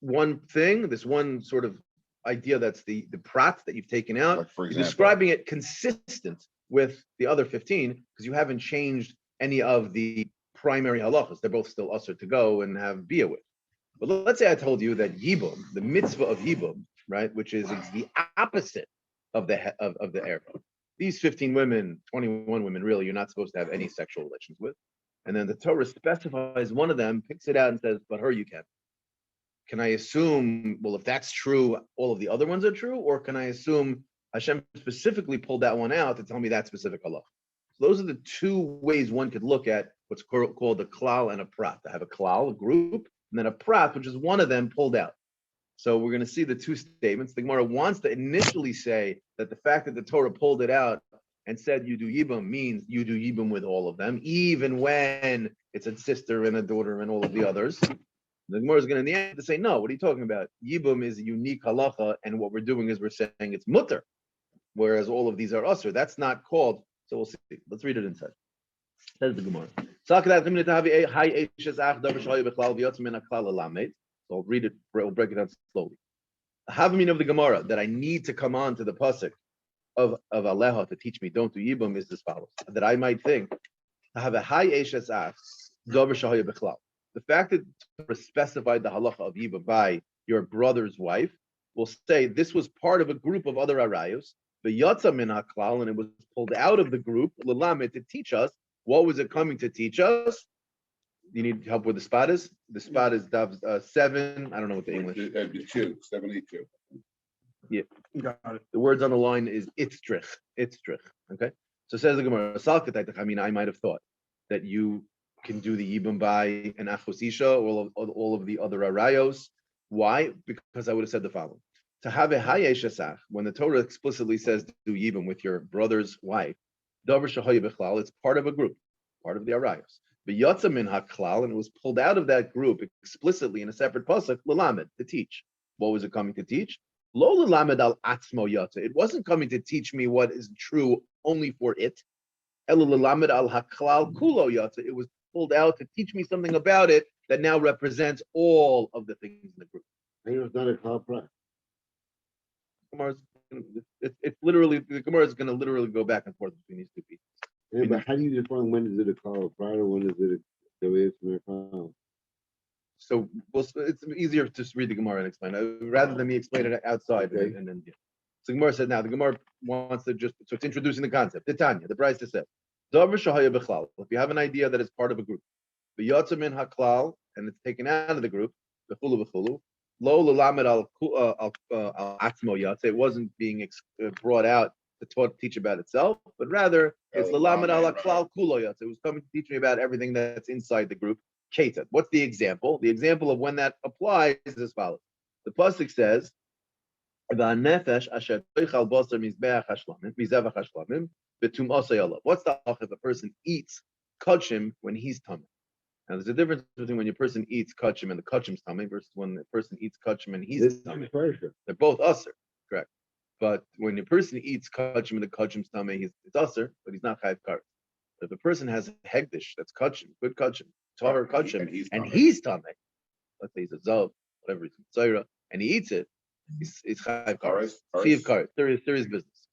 one thing, this one sort of idea that's the prat that you've taken out. Like, for You're example, describing it consistent with the other 15 because you haven't changed any of the primary halachas. They're both still usher to go and have bia with. But let's say I told you that yibum, the mitzvah of yibum, right, which is the opposite of the erva. These 15 women, 21 women, really, you're not supposed to have any sexual relations with. And then the Torah specifies one of them, picks it out and says, but her you can. Can I assume, well, if that's true, all of the other ones are true? Or can I assume Hashem specifically pulled that one out to tell me that specific halach? So those are the two ways one could look at what's called a klal and a prat. I have a klal, a group, and then a prat, which is one of them pulled out. So we're going to see the two statements. The Gemara wants to initially say that the fact that the Torah pulled it out and said you do yibum means you do yibum with all of them, even when it's a sister and a daughter and all of the others. The Gemara is going to in the end to say, no, what are you talking about? Yibum is a unique halacha, and what we're doing is we're saying it's mutter, whereas all of these are usher. That's not called. So we'll see. Let's read it inside. Says the Gemara. So I'll read it. We'll break it down slowly. The havamina of the Gemara that I need to come on to the pasuk of Aleha to teach me don't do yibum is as follows. That I might think to have a high eshes ach davar shahaya bechlal. The fact that Torah specified the halacha of yibum by your brother's wife will say this was part of a group of other arayos. The yatsa min haklal, and it was pulled out of the group l'lamed to teach us. What was it coming to teach us? You need help with the spot is? The spot is 7. I don't know what the English. 72. Got it. The words on the line is itztrich. Okay. So says the Gemara. I mean, I might have thought that you can do the yibum by an achosisha, all of the other arayos. Why? Because I would have said the following: to have a hayeshasach, when the Torah explicitly says do yibum with your brother's wife, davar shahaya bechlal, it's part of a group, part of the arayos. But yatsa min haklal, and it was pulled out of that group explicitly in a separate pasuk, l'lamed, to teach. What was it coming to teach? Lo l'lamed al atzmo yatsa. It wasn't coming to teach me what is true only for it. Elo l'lamed al haklal kulo yatsa. It was pulled out to teach me something about it that now represents all of the things in the group. And it's not a call price. It's literally, the Gemara is going to literally go back and forth between these two pieces. Yeah, but how do you define when is it a call prior and when is it the way it's a call? So it's easier to just read the Gemara and explain rather than me explain it outside. Okay. And then yeah. So the Gemara said now the Gemara wants to just, so it's introducing the concept. Titania, the Brisa said, if you have an idea that it's part of a group, the yatsa min haklal, and it's taken out of the group, v'chulu, lo l'lamed al atzmo yatsa, it wasn't being brought out to teach about itself, but rather it's l'lamed al haklal kulo yatsa. It was coming to teach me about everything that's inside the group. Ketat. What's the example? The example of when that applies is as follows. The pasuk says, "V'hanefesh asher toichal basar mizbeach hashlamim, mizevach hashlamim, betum osayalav." What's the halacha if a person eats kachim when he's tummy? Now, there's a difference between when a person eats kachim and the kachim's tummy versus when a person eats kachim and he's tummy. They're both usher, correct? But when a person eats kachim and the kachim's tummy, it's usher, but he's not chayav karet. If a person has a hegdish that's kachim, good kachim, Torah kachim, and he's tummy, let's say he's a zav, whatever he's tzayra, and he eats it, it's chayav karet. Chayav karet. There is business.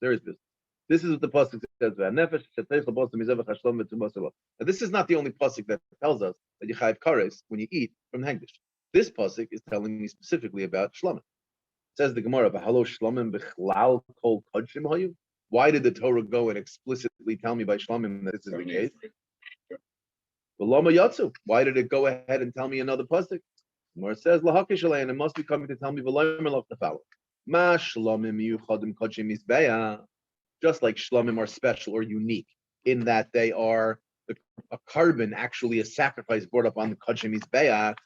This is what the pasuk says. Now, this is not the only pasuk that tells us that you chayav kares when you eat from the hegdish. This pasuk is telling me specifically about shlomim. It says the Gemara, "V'halo shlomim b'chlal kol kachim hayu." Why did the Torah go and explicitly tell me by shlomim that this is the case? V'lama yatsu. Why did it go ahead and tell me another pasuk? Gemara says, "Lahakish alayim." It must be coming to tell me v'loymer lach the follow. Ma shlomim yuchadim kachim mizbeah. Just like shlomim are special or unique in that they are a carbon, actually a sacrifice brought up on the kachim mizbeah.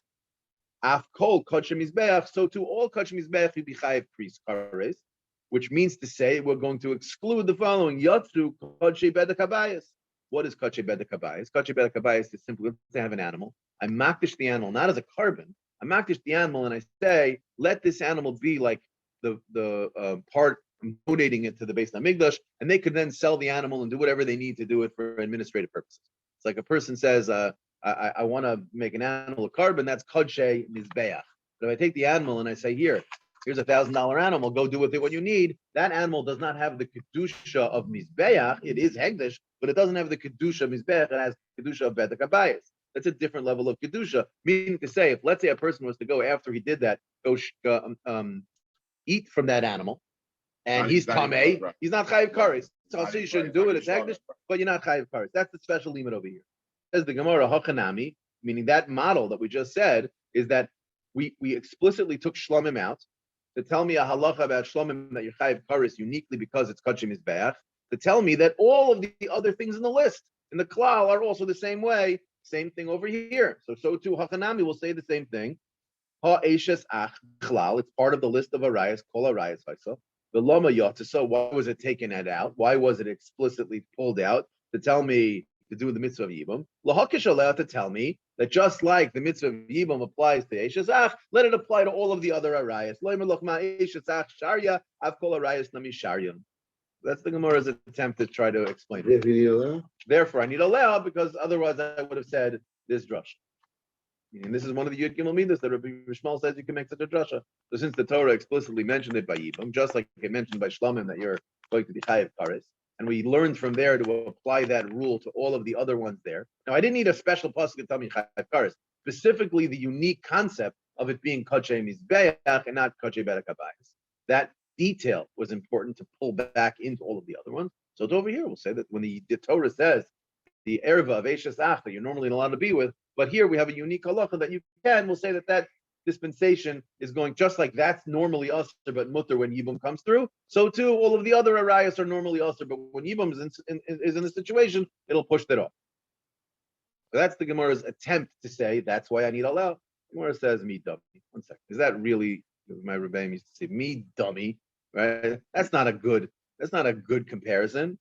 Af kol kachim mizbeach, so to all kachim mizbeach you be chayav priest kares, which means to say we're going to exclude the following: yatsu kachim bedekabayis. What is kachim bedekabayis? Kachim bedekabayis is simply to have an animal. I makdish the animal not as a carbon. I makdish the animal and I say let this animal be like the part. I'm donating it to the Beis Hamikdash, and they could then sell the animal and do whatever they need to do it for administrative purposes. It's like a person says, I want to make an animal a carbon, that's kodshe mizbeach. But if I take the animal and I say, here's $1,000 animal, go do with it what you need, that animal does not have the kedusha of mizbeach. It is hegdish, but it doesn't have the kedusha of mizbeach. It has kedusha of bedek habayis. That's a different level of kedusha. Meaning to say, if let's say a person was to go after he did that, go eat from that animal, and he's tamei, he's not chayiv kares. So you shouldn't do it. It's hegdish, but you're not chayiv kares. That's the special limit over here. Says the Gemara, hachanami, meaning that model that we just said is that we explicitly took shlomim out to tell me a halacha about shlomim that you're chayiv kares uniquely because it's kachim mizbeach, to tell me that all of the other things in the list in the klal are also the same way. Same thing over here. So too hachanami will say the same thing. Ha eshes ach klal. It's part of the list of arayas. Kol arayas vayso. The lama yata. So why was it taken out? Why was it explicitly pulled out to tell me to do with the mitzvah of Yibum. Lahakish allowed to tell me that just like the mitzvah of Yibum applies to Eishes Ach, let it apply to all of the other arayas. Loimer lochma Eishes Ach Sharia, I've called arayas nami Sharyam. That's the Gemara's attempt to try to explain it. If you need a law, Therefore, I need a law because otherwise I would have said this drasha. And this is one of the Yud Gimel Midas that Rabbi Rishmal says you can make such a drasha. So since the Torah explicitly mentioned it by Yibum, just like it mentioned by Shlomim that you're going to be chayav kares, and we learned from there to apply that rule to all of the other ones there. Now, I didn't need a special pasuk to tell me chayav kares, specifically the unique concept of it being kachei mizbeach and not kachei berek habayis. That detail was important to pull back into all of the other ones. So it's over here. We'll say that when the Torah says the erva of Eishes Ach that you're normally allowed to be with, but here we have a unique halacha that you can. We'll say that dispensation is going just like that's normally usher but mutter when Yibum comes through. So too, all of the other arayas are normally usher, but when Yibum is in a situation, it'll push that off. So that's the Gemara's attempt to say that's why I need allow. Gemara says me dummy. One second. Is that really my Rebbeim used to say me dummy? Right? That's not a good comparison.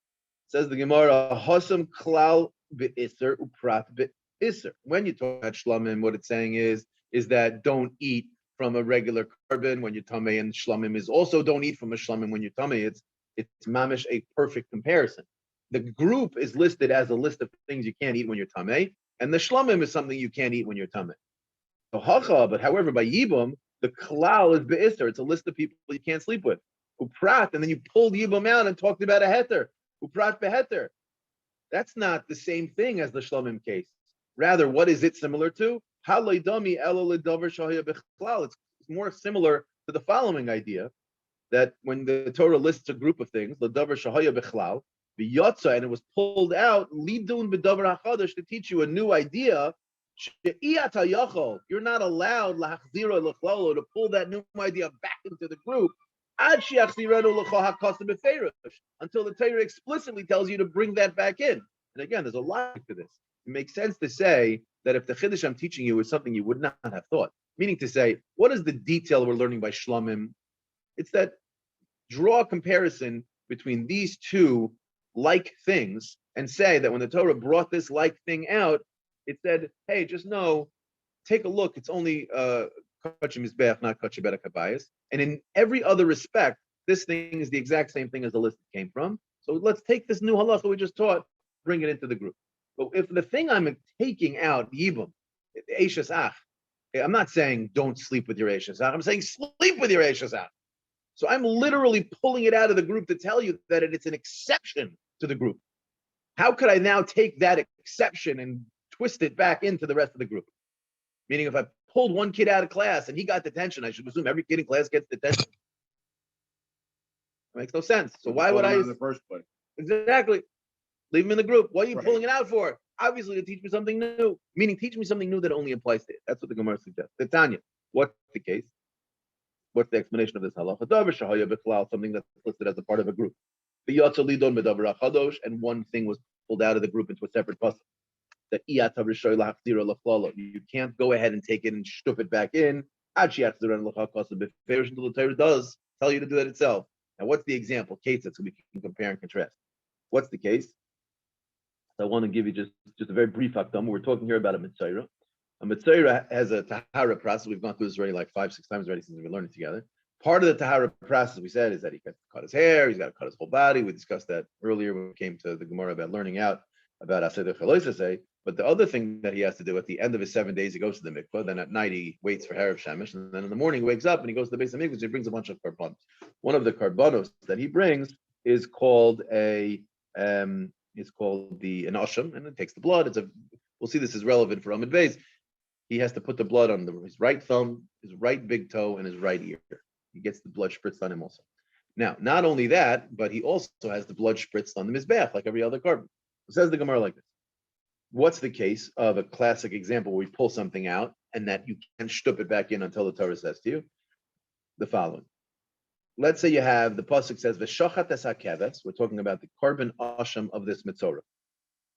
Says the Gemara, Hosam klal be'isser uprat be'isser. When you talk about shlamim, what it's saying is that don't eat from a regular carbon when you're tamei, and shlamim is also don't eat from a shlamim when you're tamei. It's mamish a perfect comparison. The group is listed as a list of things you can't eat when you're tamei, and the shlamim is something you can't eat when you're tamei. So hacha, but however, by yibum, the klal is be'isser. It's a list of people you can't sleep with. Uprat, and then you pulled Yibum out and talked about a heter. Uprat beheter. That's not the same thing as the Shlomim case. Rather, what is it similar to? It's more similar to the following idea, that when the Torah lists a group of things, l'davar shahaya bechlal, v'yotza, and it was pulled out, lidun b'davar hachadash, to teach you a new idea. You're not allowed to pull that new idea back into the group until the Torah explicitly tells you to bring that back in. And again, there's a logic to this. It makes sense to say that if the chiddush I'm teaching you is something you would not have thought, meaning to say, what is the detail we're learning by Shlomim? It's that draw a comparison between these two like things and say that when the Torah brought this like thing out, it said, hey, just know, take a look, it's only kachim mizbeach, not kachim berek habayis. And in every other respect, this thing is the exact same thing as the list it came from. So let's take this new halacha we just taught, bring it into the group. But if the thing I'm taking out, yibum, eishes ach, I'm not saying don't sleep with your eishes ach, I'm saying sleep with your eishes ach. So I'm literally pulling it out of the group to tell you that it's an exception to the group. How could I now take that exception and twist it back into the rest of the group? Meaning if I pulled one kid out of class and he got detention, I should assume every kid in class gets detention. It makes no sense. So why would I? In the first place. Exactly. Leave him in the group. What are you Right. pulling it out for? Obviously to teach me something new. Meaning teach me something new that only applies to it. That's what the Gemara suggests. Tanya, what's the case? What's the explanation of this halacha? Something that's listed as a part of a group. And one thing was pulled out of the group into a separate pasuk. You can't go ahead and take it and stuff it back in until the Torah does tell you to do that itself. Now, what's the example? Case so we can compare and contrast. What's the case? So I want to give you just a very brief hakdama. We're talking here about a mitzayra. A mitzayra has a tahara process. We've gone through this already like 5-6 times already since we've been learning together. Part of the tahara process we said is that he got to cut his hair, he's got to cut his whole body. We discussed that earlier when we came to the Gemara about learning out about aseder chaloisasei. But the other thing that he has to do at the end of his 7 days, he goes to the mikvah. Then at night he waits for Harav Shemesh, and then in the morning he wakes up and he goes to the base of mikvah. So he brings a bunch of karbanos. One of the karbanos that he brings is called an asham, and it takes the blood. We'll see this is relevant for Amid Beis. He has to put the blood on his right thumb, his right big toe, and his right ear. He gets the blood spritzed on him also. Now, not only that, but he also has the blood spritzed on the mizbeach like every other carbon. It says the Gemara like this. What's the case of a classic example where we pull something out and that you can't shtup it back in until the Torah says to you? The following. Let's say you have, the pasuk says, V'shachat es hakeves, we're talking about the carbon asham of this mitzorah.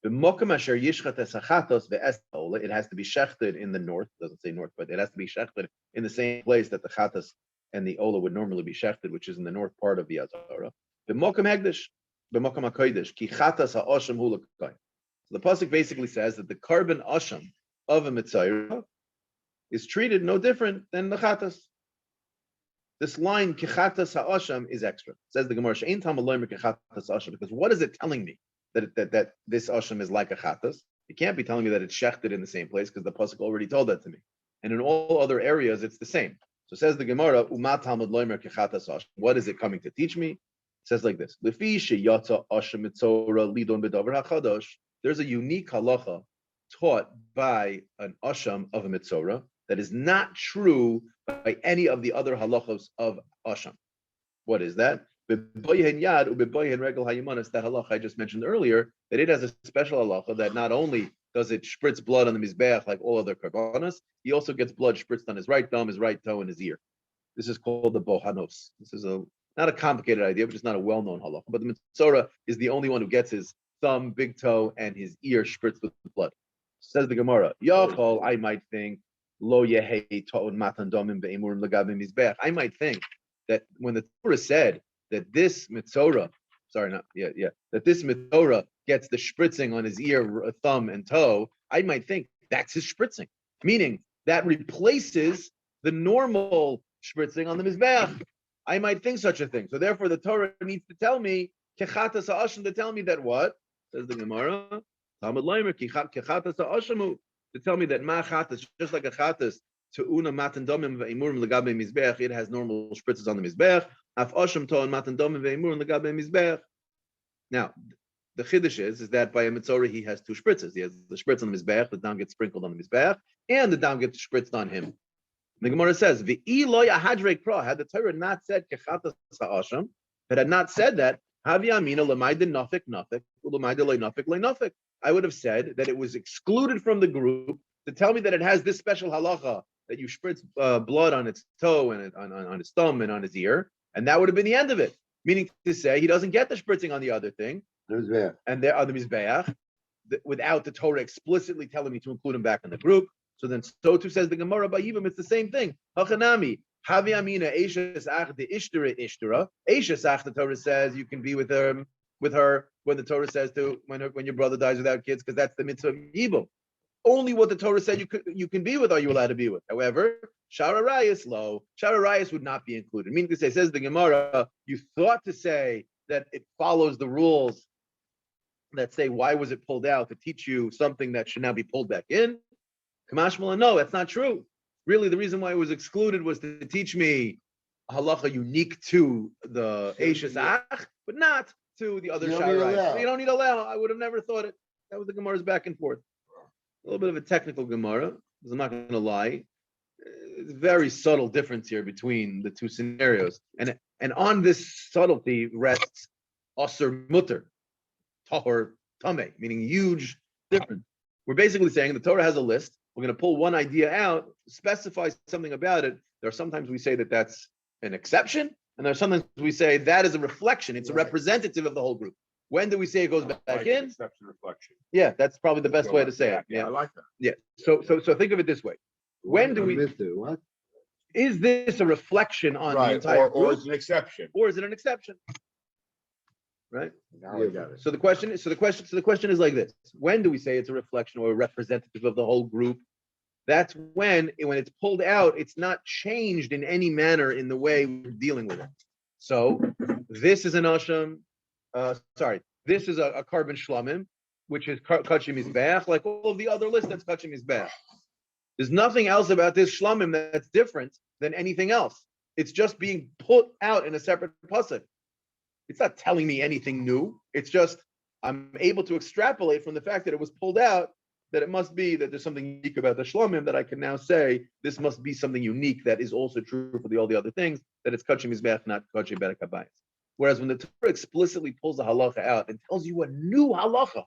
B'mokum asher yishchat es hachatos ve'es ha'ola, it has to be shechted in the north, doesn't say north, but it has to be shechted in the same place that the chatas and the ola would normally be shechted, which is in the north part of the Azara. B'mokum hegdish, b'mokum hakodesh, ki chatas ha'asham hu l'koyin. So the pasuk basically says that the carbon asham of a mitzayra is treated no different than the chatas. This line kechatas ha'asham is extra. Says the Gemara, "She'ein tam aloymer kechatas asham," because what is it telling me that this asham is like a chatas? It can't be telling me that it's shechted in the same place because the pasuk already told that to me. And in all other areas, it's the same. So says the Gemara, "Umat talmud loymer kechatas asham." What is it coming to teach me? It says like this: "Lefi sheyatza asham mitzora lidon bedavar hachadosh." There's a unique halacha taught by an asham of a mitzora that is not true by any of the other halachos of asham. What is that? That halacha I just mentioned earlier, that it has a special halacha that not only does it spritz blood on the mizbeach like all other karbanos, he also gets blood spritzed on his right thumb, his right toe, and his ear. This is called the bohanos. This is not a complicated idea, but just not a well-known halacha. But the mitzora is the only one who gets his thumb, big toe, and his ear spritzed with blood. Says the Gemara, Yachol, I might think, Lo Yehei Ta'un Matan Domim Be'imurim Legabim Mizbeach. I might think that when the Torah said that this mitzora, that this mitzora gets the spritzing on his ear, thumb, and toe, I might think that's his spritzing, meaning that replaces the normal spritzing on the mizbeach. I might think such a thing. So therefore, the Torah needs to tell me kechatas ha'asham, to tell me that what says the Gemara, Talmud Leimer kechatas ha'ashamu, to tell me that ma chatas, just like a chatas, to una matan domim ve'imurim legabe mizbeach, it has normal spritzes on the mizbeach. Af asham to and matan domim ve'imurim legabe mizbeach. Now, the chiddush is that by a mitzora he has two spritzes. He has the spritz on the mizbeach, the dam gets sprinkled on the mizbeach, and the dam gets spritzed on him. The Gemara says, "V'i lo yahadrei pra." Had the Torah not said kechatas ha'asham, it had not said that havi amina l'mayde nafik nafik l'mayde loy nafik loy nafik. I would have said that it was excluded from the group to tell me that it has this special halacha that you spritz blood on its toe and on his thumb and on his ear, and that would have been the end of it. Meaning to say, he doesn't get the spritzing on the other thing, and there are the mizbeach, without the Torah explicitly telling me to include him back in the group. So then, so too says the Gemara by Yevamos, it's the same thing. Hachanami, havi amina eishes ach de ishtara ishtara. Eishes ach, the Torah says you can be with her when the Torah says to when your brother dies without kids, because that's the mitzvah of yibum. Only what the Torah said you can be with are you allowed to be with. However, Shara Rayas low. Shara Rayas would not be included. Meaning to say, says the Gemara, you thought to say that it follows the rules that say why was it pulled out to teach you something that should now be pulled back in. Kamashmala, no, that's not true. Really, the reason why it was excluded was to teach me a halacha unique to the Eishes Ach, but not to the other Shara Rayas. So you don't need to allow. I would have never thought it. That was the Gemara's back and forth. A little bit of a technical Gemara, because I'm not going to lie. It's a very subtle difference here between the two scenarios. And on this subtlety rests Asr Mutter, Tahor Tameh, meaning huge difference. We're basically saying the Torah has a list. We're going to pull one idea out, specify something about it. There are sometimes we say that that's an exception, and there are sometimes we say that is a reflection. It's a representative of the whole group. When do we say it goes back in? Exception reflection. Yeah, that's probably the best way to say it. Yeah, I like that. Yeah. So think of it this way. When do we? What? Is this a reflection on the Right, entire or group, it's an exception. or is it an exception? Right. Now I got it. So the question is like this: when do we say it's a reflection or a representative of the whole group? That's when it's pulled out, it's not changed in any manner in the way we're dealing with it. So this is an asham. This is a carbon shlamim, which is kachim mizbeach, like all of the other lists. That's kachim mizbeach. There's nothing else about this shlamim that's different than anything else. It's just being put out in a separate pasuk. It's not telling me anything new. It's just I'm able to extrapolate from the fact that it was pulled out that it must be that there's something unique about the shlamim that I can now say this must be something unique that is also true for all the other things, that it's kachim mizbeach, not kachim berek habayis. Whereas when the Torah explicitly pulls the halacha out and tells you a new halacha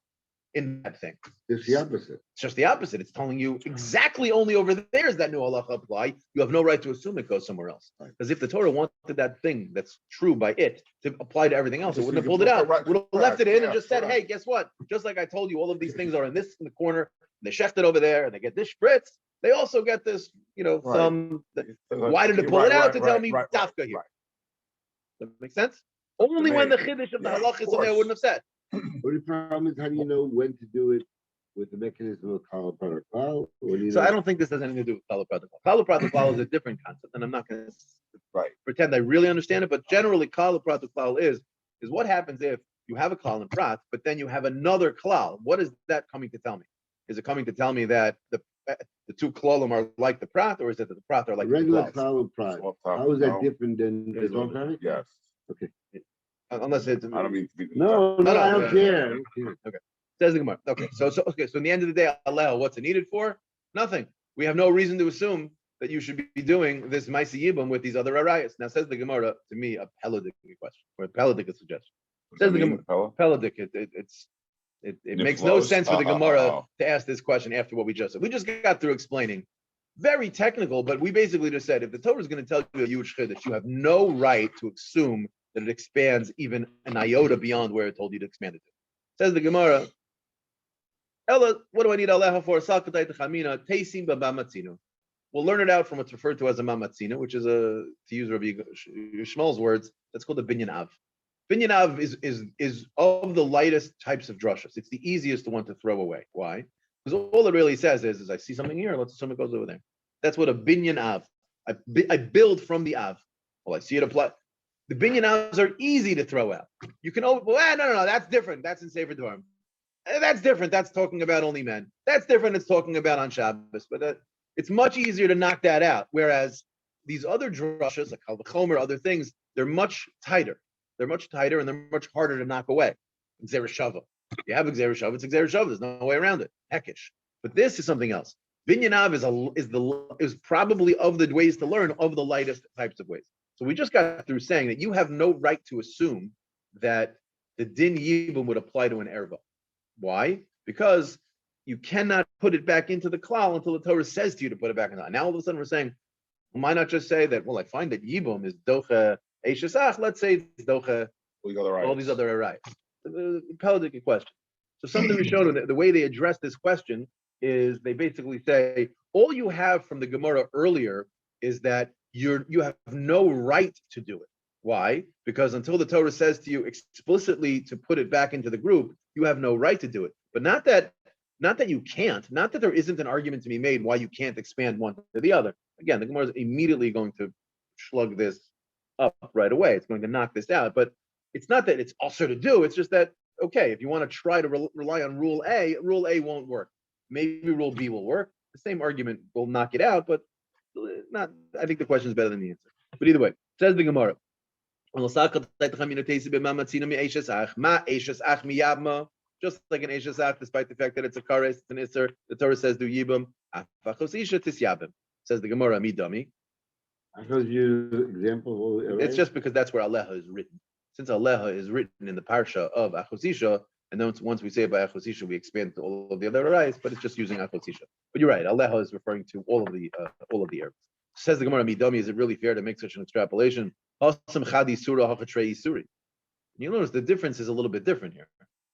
in that thing, It's the opposite. it's just the opposite. It's telling you exactly only over there is that new halacha apply. You have no right to assume it goes somewhere else. Because if the Torah wanted that thing that's true by it to apply to everything else, it wouldn't have pulled it out. It would have left it in and just said, hey, guess what? Just like I told you, all of these things are in the corner, they sheft it over there, and they get this spritz. They also get this, some. Why did it pull it out to tell me dafka here? Does that make sense? Only when the chiddush of the halacha is something I wouldn't have said. But the problem is, how do you know when to do it with the mechanism of Kala Protocol? So I don't think this has anything to do with Kala Protocol. Kala Protocol is a different concept, and I'm not going to Right. pretend I really understand it, but generally Kala Protocol is what happens if you have a klal and prat, but then you have another klal. What is that coming to tell me? Is it coming to tell me that the two klalim are like the prat, or is it that the prat are like the regular klals? Kala and Prat. Swap top, How is that no. different than It is the what it Zohar? Yes. Unless it's I don't mean to be. No, No, I no, don't care. says the Gemara. Okay, so in the end of the day, Allah, what's it needed for? Nothing. We have no reason to assume that you should be doing this Maisi Yibum with these other arayas. Now says the Gemara, to me, a Peladik question, or a Peladik suggestion. Says the Gemara, Peladik, it makes no sense for the Gemara to ask this question after what we just said. We just got through explaining, very technical, but we basically just said, if the Torah is going to tell you a huge chiddush, you have no right to assume that it expands even an iota beyond where it told you to expand it to. Says the Gemara, Ella, what do I need Aleha for? We'll learn it out from what's referred to as a mamatzina, which is to use Rabbi Shmuel's words, that's called a binyan av. Binyan av is of the lightest types of drushas. It's the easiest one to throw away. Why? Because all it really says is I see something here, let's assume it goes over there. That's what a binyan av. I build from the av. Well, I see it apply. The binyan avs are easy to throw out. You can no, that's different. That's in Sefer Dvarim. That's different. That's talking about only men. That's different. It's talking about on Shabbos. But it's much easier to knock that out. Whereas these other drushas, like Kal V'chomer, other things, they're much tighter. They're much tighter and they're much harder to knock away. Xer Shava. If you have Xer Shava, it's Xer Shava. There's no way around it. Heckish. But this is something else. Binyan av is probably of the ways to learn of the lightest types of ways. So we just got through saying that you have no right to assume that the din yibum would apply to an erva. Why? Because you cannot put it back into the klal until the Torah says to you to put it back in the. Now all of a sudden we're saying, well, why not just say that? Well, I find that yibum is docha eishesach. Let's say it's docha all these other arayos. Pelagic question. So some of the Rishonim, the way they address this question is they basically say all you have from the Gemara earlier is that you have no right to do it. Why? Because until the Torah says to you explicitly to put it back into the group, you have no right to do it. But not that you can't, not that there isn't an argument to be made why you can't expand one to the other. Again, the Gemara is immediately going to slug this up right away. It's going to knock this out. But it's not that it's also to do. It's just that, okay, if you want to try to rely on rule A won't work. Maybe rule B will work. The same argument will knock it out, but not. I think the question is better than the answer. But either way, says the Gemara. Just like an Eishesach, despite the fact that it's a kares, it's an Isser, the Torah says do yibum. Says the Gemara, midami. I heard you example. It's just because that's where Aleha is written. Since Aleha is written in the parsha of Achosisha, and then once we say about Achosisha, we expand to all of the other arayos, but it's just using Achosisha. But you're right, Aleha is referring to all of the Arabs. Says the Gemara, midami, is it really fair to make such an extrapolation? You notice the difference is a little bit different here.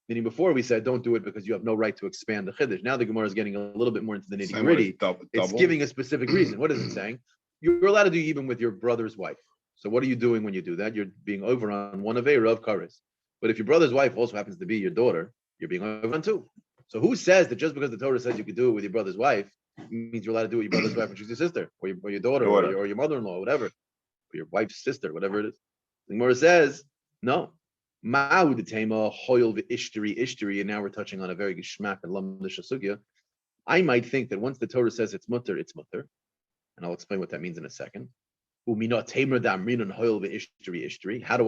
Meaning before we said don't do it because you have no right to expand the chiddush. Now the Gemara is getting a little bit more into the nitty gritty. It's giving a specific reason. What is it saying? You're allowed to do even with your brother's wife. So what are you doing when you do that? You're being over on one avera of kares. But if your brother's wife also happens to be your daughter, you're being over on two. So who says that just because the Torah says you could do it with your brother's wife means you're allowed to do it with your brother's wife when she's your sister or your daughter. Or your mother-in-law, whatever. Your wife's sister, whatever it is. The Gemara says, no. And now we're touching on a very gishmak and lamdish sugya. I might think that once the Torah says it's mutter, and I'll explain what that means in a second. How do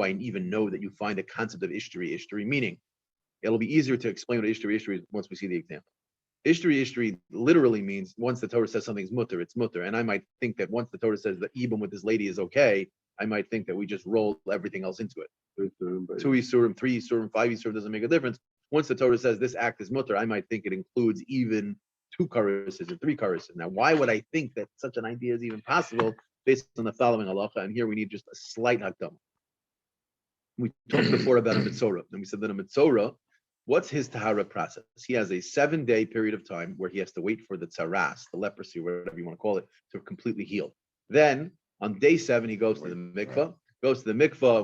I even know that you find the concept of ishtari? Meaning, it'll be easier to explain what ishtari is once we see the example. Ishtari literally means once the Torah says something's mutter, it's mutter. And I might think that once the Torah says that ibum with this lady is okay, I might think that we just roll everything else into it. 2 Yisurim, 3 Yisurim, 5 Yisurim doesn't make a difference. Once the Torah says this act is mutter, I might think it includes even 2 kareses or 3 kareses. Now, why would I think that such an idea is even possible based on the following halacha? And here we need just a slight hakdama. We talked before about a mitzorah, and we said that a mitzorah, what's his tahara process? He has a 7-day period of time where he has to wait for the tzaras, the leprosy, whatever you want to call it, to completely heal. Then on day 7, he goes to the mikvah. And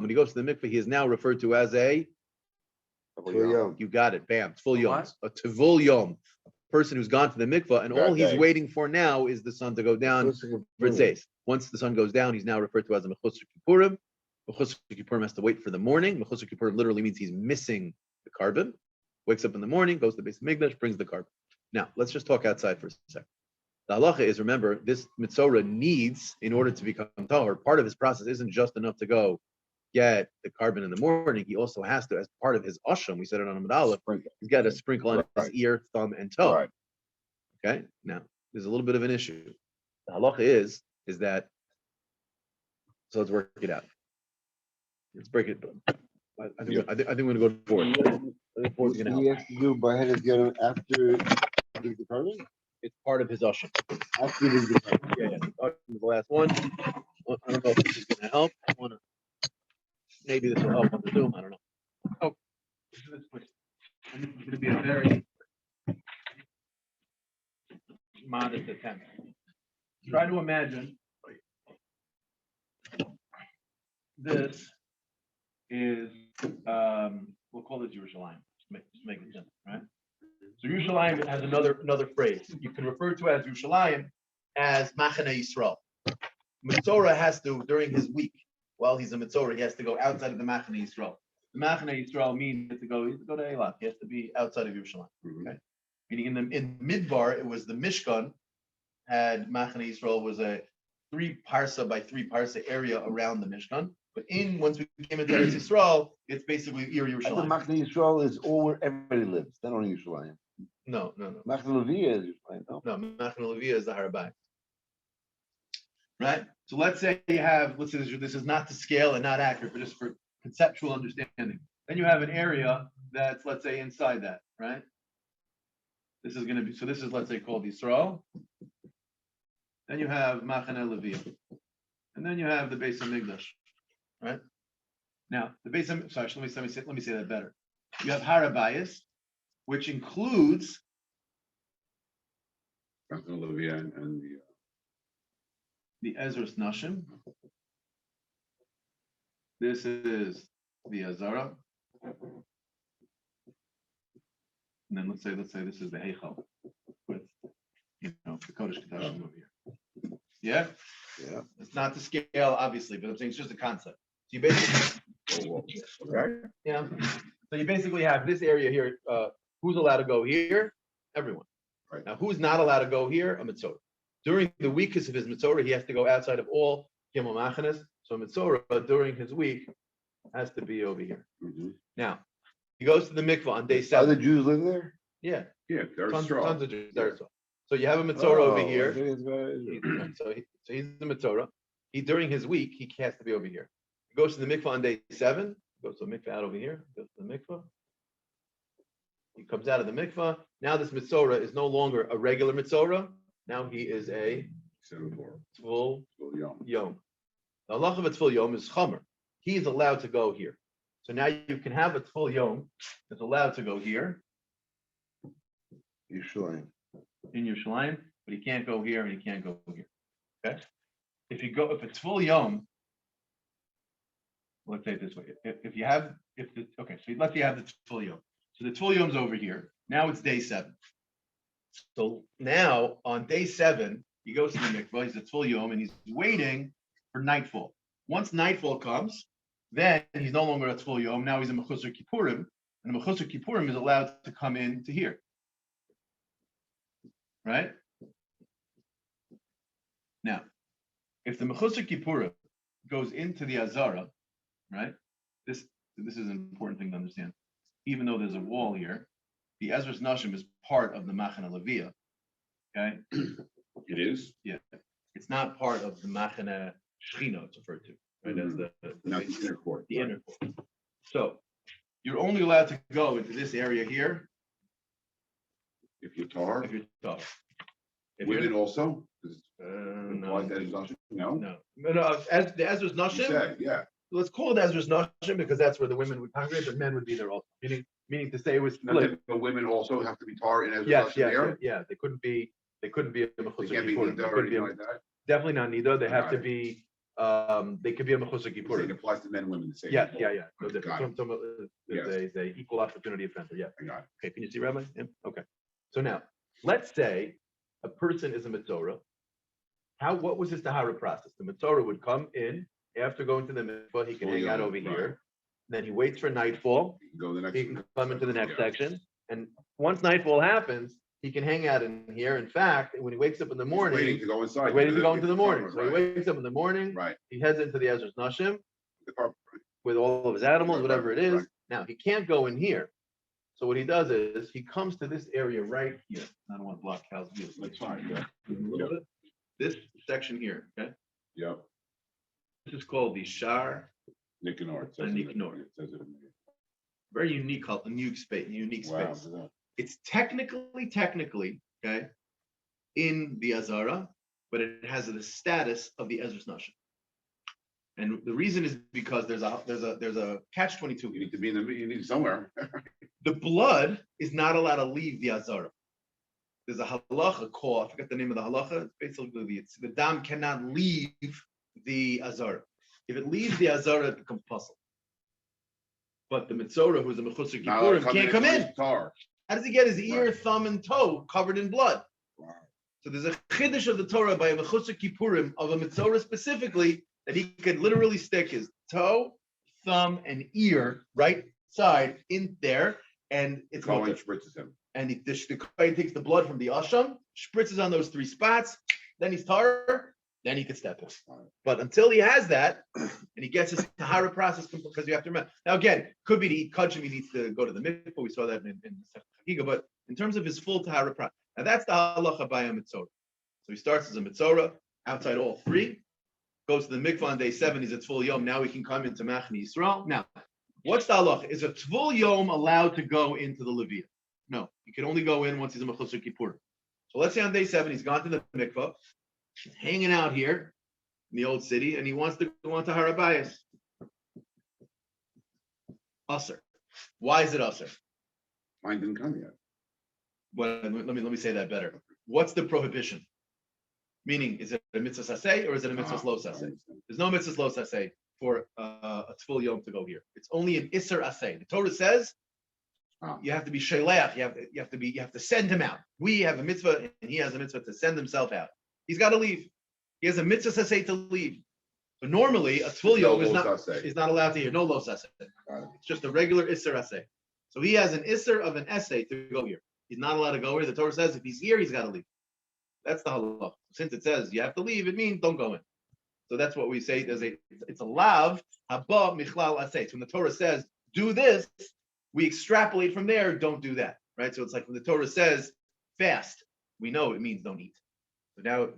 when he goes to the mikvah, he is now referred to as a You got it. Bam. Tvul yom. What? A tvul yom. A person who's gone to the mikvah, and Bad all he's day. waiting for now is the sun to go down for days. Once the sun goes down, he's now referred to as a mechusar kippurim. Mechusar kippurim has to wait for the morning. Mechusar kippurim literally means he's missing the carbon. Wakes up in the morning, goes to the base of Migdash, brings the carbon. Now, let's just talk outside for a second. The halacha is, remember, this mitzorah needs, in order to become tahor, part of his process isn't just enough to go get the carbon in the morning. He also has to, as part of his asham, we said it on Amud Aleph, he's got to sprinkle on his ear, thumb, and toe. Right. Okay, now, there's a little bit of an issue. The halacha is that, so let's work it out. Let's break it. I think we're going to go forward. I think forward's going to He help. has to do by hand get him after the carbon? It's part of his asham. After the carbon. Yeah. The last one. I don't know if this is going to help. Maybe this will help on the Zoom. I don't know. Oh, this is going to be a very modest attempt. Try to imagine this is, we'll call it Yerushalayim. Just make it simple, right? So Yerushalayim has another phrase. You can refer to as Yerushalayim as Machane Yisrael. Mitzorah has to, during his week, while he's a Mitzorah, he has to go outside of the Machane Yisrael. The Machane Yisrael means to go to Eilat. He has to be outside of Yerushalayim. Okay? Meaning in Midbar, it was the Mishkan, had Machane Yisrael was a 3 parsa by 3 parsa area around the Mishkan. But once we came into Eretz Yisrael, it's basically Yerushalayim. Machne Yisrael is all where everybody lives. Not only Yerushalayim. No. Machne Levi is Yerushalayim. No. No, Machane Levi is the Harabai. Right? So let's say you have, this is not to scale and not accurate, but just for conceptual understanding. Then you have an area that's, let's say, inside that, right? This is going to be, so this is, let's say, called Yisrael. Then you have Machane Levi. And then you have the Beis HaMikdash, right? Now, the Beis HaMikdash, sorry, let me say that better. You have Harabayas, which includes And the Ezras Nashim. This is the Azara. And then let's say this is the Heichal with, the Kodesh Kodashim over here. Yeah? Yeah. It's not to scale, obviously, but I'm saying it's just a concept. So you basically, yeah. So you basically have this area here. Who's allowed to go here? Everyone. Right. Now, who's not allowed to go here? A Mitzorah. During the weakest of his Mitzorah, he has to go outside of all Gimel Machanes. So Mitzorah, during his week, has to be over here. Now, he goes to the mikvah on day 7. Other Jews live there? Yeah, yeah, there's tons straw. of Jews. So you have a Mitzorah over here. here. So he's the Mitzorah. During his week, he has to be over here. He goes to the mikvah on day 7. Goes to the mikvah out over here. Goes to the mikvah. He comes out of the mikvah. Now this Mitzorah is no longer a regular Mitzorah. Now he is a Tvul Yom. The halacha of a Tvul Yom is Chomer. He is allowed to go here. So now you can have a Tvul Yom that's allowed to go here Yerushalayim. in Yerushalayim, but he can't go here and he can't go here. Okay? If it's Tvul Yom, let's say it this way. Let's say you have the Tvul Yom. So the Tvul Yom's over here. Now it's day 7. So now on day 7, he goes to the mikvah, he's a Tvul Yom, and he's waiting for nightfall. Once nightfall comes, then he's no longer a Tvul Yom, now he's a Mechusar Kippurim, and the Mechusar Kippurim is allowed to come in to here. Right? Now, if the Mechusar Kippurim goes into the Azara, right? This is an important thing to understand. Even though there's a wall here, the Ezras Nashim is part of the Machane Leviah. Okay? It is? Yeah. It's not part of the Machane Shechina, it's referred to, right? As Not the inner court. the inner court. So you're only allowed to go into this area here If you're tar, if you're tall. If women you're also? no, No. as the Ezras You Nashim, said, yeah. let's call it Ezras Nashim because that's where the women would congregate, but men would be there also. Meaning to say it was Now, split. the women also have to be tar in as Yes, there? yeah. They couldn't be a They Mechusar can't be Kippurim. Nida They or couldn't be anything like that? definitely not Nida. They have Got to it. be they could be a Mechusar It Kippurim. applies to men and women the same. Yeah. No different. Got it. There's a equal opportunity offender. Yeah. I got it. Okay, can you see, Rabbi? Yeah. Okay. So now, let's say a person is a Mitzorah. What was his Tahara process? The Mitzorah would come in after going to the mikvah, he can hang out over here. Then he waits for nightfall. You can go to the next. He can come into the next Yeah. section. And once nightfall happens, he can hang out in here. In fact, when he wakes up in the morning, Waiting to go inside. he's waiting to go into the morning. So he Right. wakes up in the morning, Right. he heads into the Ezra's Nashim The carpet, right. with all of his animals, Right, whatever it is. right. Now, he can't go in here. So what he does is he comes to this area right here. I don't want to block Cal's view. That's fine, yeah. A little bit. This section here, okay? Yep. This is called the Shar. Nicanor. It A says it in- Nicanor. it says it in there. Very unique, unique space, Wow. space. It's technically, okay, in the Azara, but it has the status of the Ezra's Nashim. And the reason is because there's a catch-22 You here. need to be in the, you need somewhere. The blood is not allowed to leave the Azara. There's a halacha called, I forget the name of the halacha, it's basically the dam cannot leave the Azara. If it leaves the Azara, it becomes puzzle. But the Mitzorah, who's a Mechusar Now, Kippurim, can't come in. Tar. How does he get his ear, thumb, and toe covered in blood? Wow. So there's a chiddush of the Torah by a Mechusar Kippurim of a Mitzorah specifically that he could literally stick his toe, thumb, and ear right side in there, and it's Cohen mutter. spritzes him. And the Kohen takes the blood from the asham, spritzes on those 3 spots, then he's tar, then he could step in. But until he has that, and he gets his tahara process, because you have to remember. Now again, could be to eat kachim, he needs to go to the mikvah. We saw that in Chagiga. But in terms of his full tahara process, now that's the halacha by a mitzorah. So he starts as a mitzorah outside all 3, goes to the mikvah on day 7. He's at full yom. Now he can come into Machne Yisrael. Now, what's the halacha? Is a tvul yom allowed to go into the leviyah? No, he can only go in once he's a mechusar kippur. So let's say on day 7 he's gone to the mikvah, he's hanging out here in the old city, and he wants to go on to Harabayas. Usser. Why is it usser? Mine didn't come yet. Well, let me say that better. What's the prohibition? Meaning, is it a mitzvah saseh or is it a mitzvah lo saseh? There's no mitzvah lo saseh for a tful yom to go here. It's only an isser aseh. The Torah says you have to be sheleach. You have to send him out. We have a mitzvah, and he has a mitzvah to send himself out. He's got to leave. He has a mitzvah saseh to leave. But normally a tful yom is not allowed to hear. No lo saseh. It's just a regular isser aseh. So he has an isser of an essay to go here. He's not allowed to go here. The Torah says if he's here, he's got to leave. That's the halach. Since it says you have to leave, it means don't go in. So that's what we say. It's a lav haba michlal asay. So when the Torah says do this, we extrapolate from there. Don't do that, right? So it's like when the Torah says fast, we know it means don't eat. So now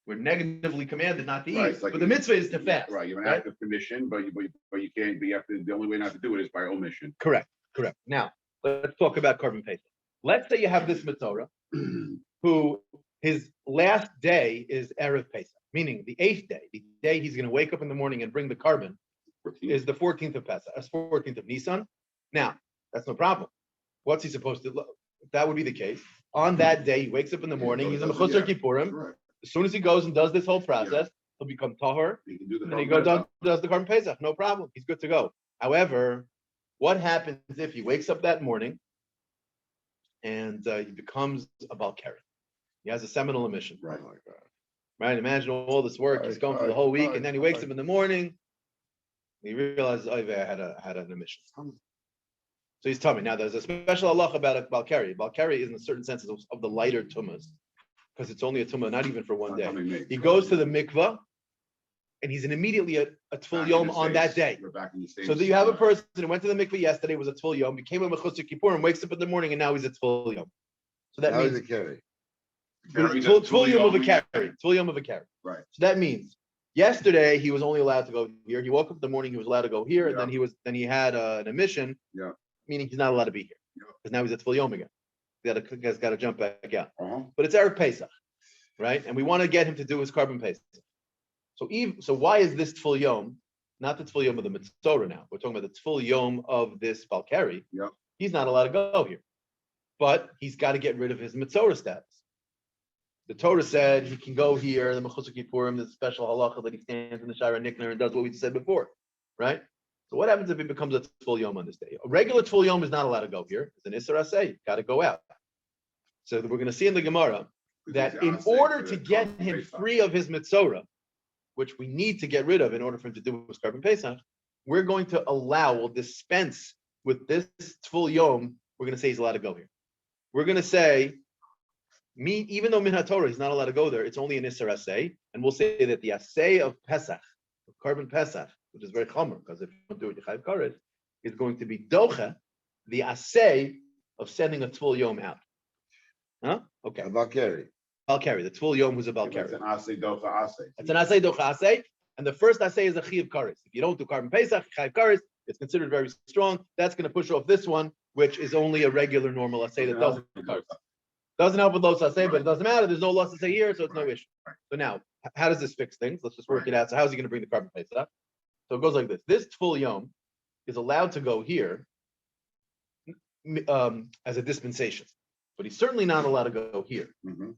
we're negatively commanded not to eat, Like but the mitzvah is to fast. Right, you have an active permission, but you can't. But you have to. The only way not to do it is by omission. Correct. Now let's talk about carbon paste. Let's say you have this mitzvah who his last day is Erev Pesach, meaning the 8th day, the day he's going to wake up in the morning and bring the carbon, is the 14th of Pesach, that's 14th of Nisan. Now, that's no problem. What's he supposed to, if that would be the case, on that day, he wakes up in the morning, he's a Mechusar Kippurim. Right. As soon as he goes and does this whole process, he'll become Tahor, You can do the and then he goes does the carbon Pesach, no problem, he's good to go. However, what happens if he wakes up that morning and he becomes a Balkari? He has a seminal emission. Right. Right? Imagine all this work he's going through the whole week, and then he wakes up in the morning. He realizes, oh, I had an emission. So he's tummy. Now, there's a special halacha about a Balkari. Balkari is in a certain sense of the lighter tumas, because it's only a tumah, not even for one day. He goes to the mikvah, and he's immediately a tful yom on that day. So you have a person who went to the mikvah yesterday, was a tful yom, became a mechusar kippur, and wakes up in the morning, and now he's a tful yom. So that means tful yom of a carry. Tful yom of a carry. Right. So that means yesterday he was only allowed to go here. He woke up in the morning, he was allowed to go here, and then he had an emission. Yeah. Meaning he's not allowed to be here because now he's at tful yom again. He's got to jump back out. Uh-huh. But it's Erev Pesach, right? And we want to get him to do his carbon Pesach. So why is this tful yom not the tful yom of the mitzvah now? We're talking about the tful yom of this Balkari. Yeah. He's not allowed to go here, but he's got to get rid of his mitzvah status. The Torah said he can go here, the Mechusar Kippurim, there's a special halacha that he stands in the Shara Nikner and does what we said before, right? So what happens if it becomes a Tful Yom on this day? A regular Tful Yom is not allowed to go here. It's an Isser Aseh, got to go out. So we're going to see in the Gemara that in order to get him free of his Mitzorah, which we need to get rid of in order for him to do his Carbon Pesach, we're going to we'll dispense with this Tful Yom. We're going to say he's allowed to go here. We're going to say, even though Min HaTorah he's not allowed to go there, it's only an Isser Aseh, and we'll say that the Aseh of Pesach, of Carbon Pesach, which is very chomer, because if you don't do it, you Chayav Karet, is going to be Docha, the Aseh of sending a Tful Yom out. Huh? Okay. Valkyrie. Valkyrie, the Tful Yom who's a Valkyrie. It's an Aseh Docha Aseh. It's an Aseh Docha Aseh, and the first Aseh is a Chiyav Karet. If you don't do Carbon Pesach, Chayav Karet, it's considered very strong. That's going to push off this one, which is only a regular normal Aseh that doesn't doesn't help with Los Aseh, but it doesn't matter. There's no Los Aseh here, so it's no issue. So now, how does this fix things? Let's just work it out. So how's he going to bring the Carbon Pesach? So it goes like this. This Tful Yom is allowed to go here as a dispensation, but he's certainly not allowed to go here. Mhm.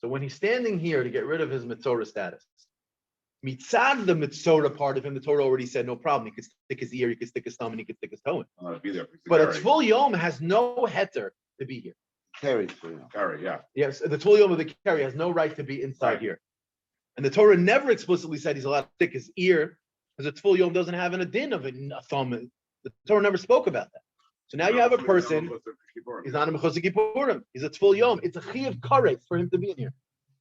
So when he's standing here to get rid of his Mitzorah status, mitzad the Mitzorah part of him, the Torah already said no problem. He could stick his ear, he could stick his thumb, and he could stick his toe in. I'm gonna be there. But a Tful Yom has no heter to be here. Carry for you. Carry, yeah. Yes, the Tful Yom of the carry has no right to be inside Right. here. And the Torah never explicitly said he's allowed to stick his ear, because the Tful Yom doesn't have a din of a thumb. The Torah never spoke about that. So now you have a person, he's not a Mechusar Kippurim, he's a Tful Yom. It's a Chiyav Kares for him to be in here.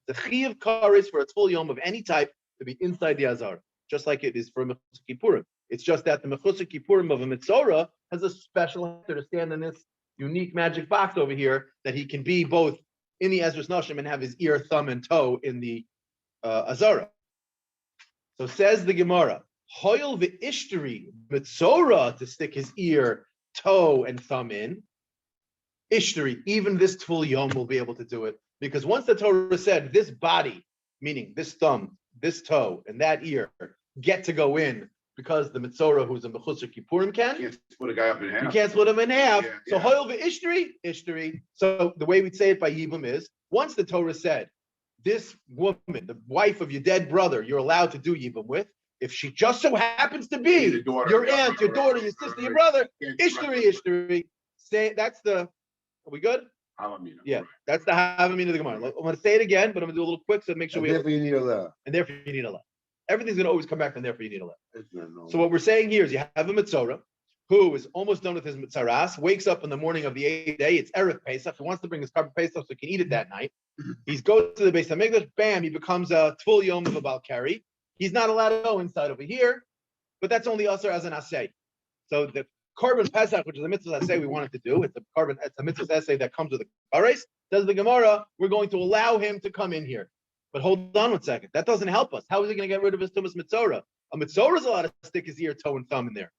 It's a Chiyav Kares for a Tful Yom of any type to be inside the Azara, just like it is for a Mechusar Kippurim. It's just that the Mechusar Kippurim of a Mitzorah has a special heter to stand in this unique magic box over here that he can be both in the Ezras Nashim and have his ear, thumb, and toe in the Azara. So says the Gemara, Hoyel v'ishteri Mitzorah to stick his ear, toe, and thumb in. Ishteri, even this Tful Yom will be able to do it, because once the Torah said this body, meaning this thumb, this toe, and that ear, get to go in, because the Mitzorah, who's a Mechusar Kippurim, You can. can't split a guy up in half. You can't split them in half. Yeah, So yeah. Hoyel v'ishteri. So the way we'd say it by Yibum is, once the Torah said, this woman, the wife of your dead brother, you're allowed to do Yibum with, if she just so happens to be Your daughter, your yeah, aunt, your daughter, your sister, your brother, Ishteri. Say that's the. Are we good? Halamina. Yeah, that's the Havamina of the Gemara. I'm going to say it again, but I'm going to do a little quick so make sure And we. therefore you need a law. And therefore you need a lot. Everything's going to always come back, and therefore you need a lot. It's not normal. So what we're saying here is you have a Mitzorah who is almost done with his Mitzaras, wakes up in the morning of the 8th day, it's Erev Pesach, he wants to bring his Carbon Pesach so he can eat it that night. He goes to the Beis HaMikdash, bam, he becomes a Tful Yom of a Balkari. He's not allowed to go inside over here, but that's only Asr as an Asay. So the Carbon Pesach, which is a mitzvah Asay we wanted to do, it's a mitzvah Asay that comes with the Kares, says the Gemara, we're going to allow him to come in here. But hold on 1 second, that doesn't help us. How is he going to get rid of his Tumas Mitzorah? A Mitzorah is allowed to stick his ear, toe, and thumb in there.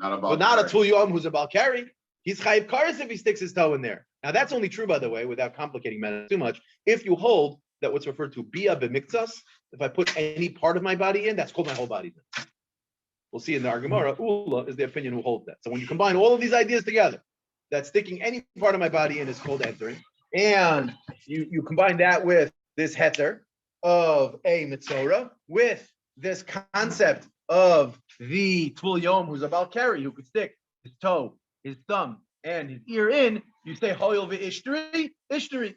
But not a Tful Yom who's a Balkari. He's Chayiv Kares if he sticks his toe in there. Now that's only true, by the way, without complicating matters too much. If you hold that what's referred to Bia B'Miktsas, if I put any part of my body in, that's called my whole body. We'll see in the Gemara, Ula is the opinion who holds that. So when you combine all of these ideas together, that sticking any part of my body in is called entering, and you combine that with this heter of a Mitzorah, with this concept of the Tful Yom who's a Balkari who could stick his toe, his thumb, and his ear in, you say Hoyel v'ishteri.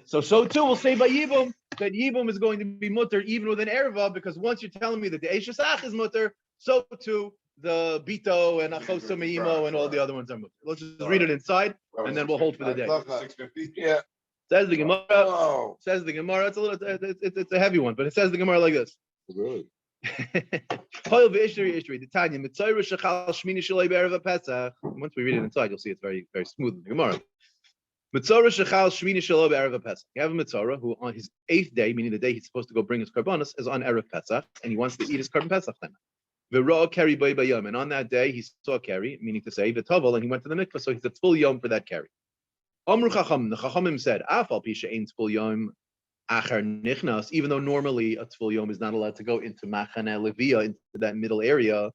So too we'll say by Yibum that Yibum is going to be mutter even with an erva, because once you're telling me that the Eishasach is mutter, so too the Bito and Achoso Meimo and all the other ones are mutter. Let's just read it inside and then we'll hold for the day. 650. Yeah. Says the Gemara. Oh. Says the Gemara. It's a little. It's a heavy one, but it says the Gemara like this. Good. Hoyel v'ishteri. The Tanya Mitzorah shechal shmini shalei be'erev Pesach. Once we read it inside, you'll see it's very, very smooth in the Gemara. Mitzorah shechal shmini shalei be'erev Pesach. You have a Mitzorah who on his 8th day, meaning the day he's supposed to go bring his karbanos, is on erev Pesach, and he wants to eat his Carbon Pesach then. V'ro'ah keri bay bayom, and on that day he saw keri, meaning to say v'tovel, and he went to the mikvah, so he's a full yom for that keri. Amru Chacham, the Chachamim said, Afal Pisha ain't Tful Yom Achar Nichnas, even though normally a Tful Yom is not allowed to go into Machane Levia, into that middle area,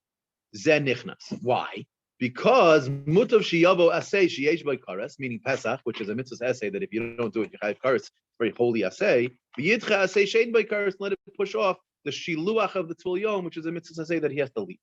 Zen Nichnas. Why? because mutav shiyavo asay sheyesh by kares, meaning Pesach, which is a mitzvah assay that if you don't do it, you have kares, very holy assay. V'yidcha asay shein by kares, let it push off the shiluach of the Tvul Yom, which is a mitzvah assay that he has to leave.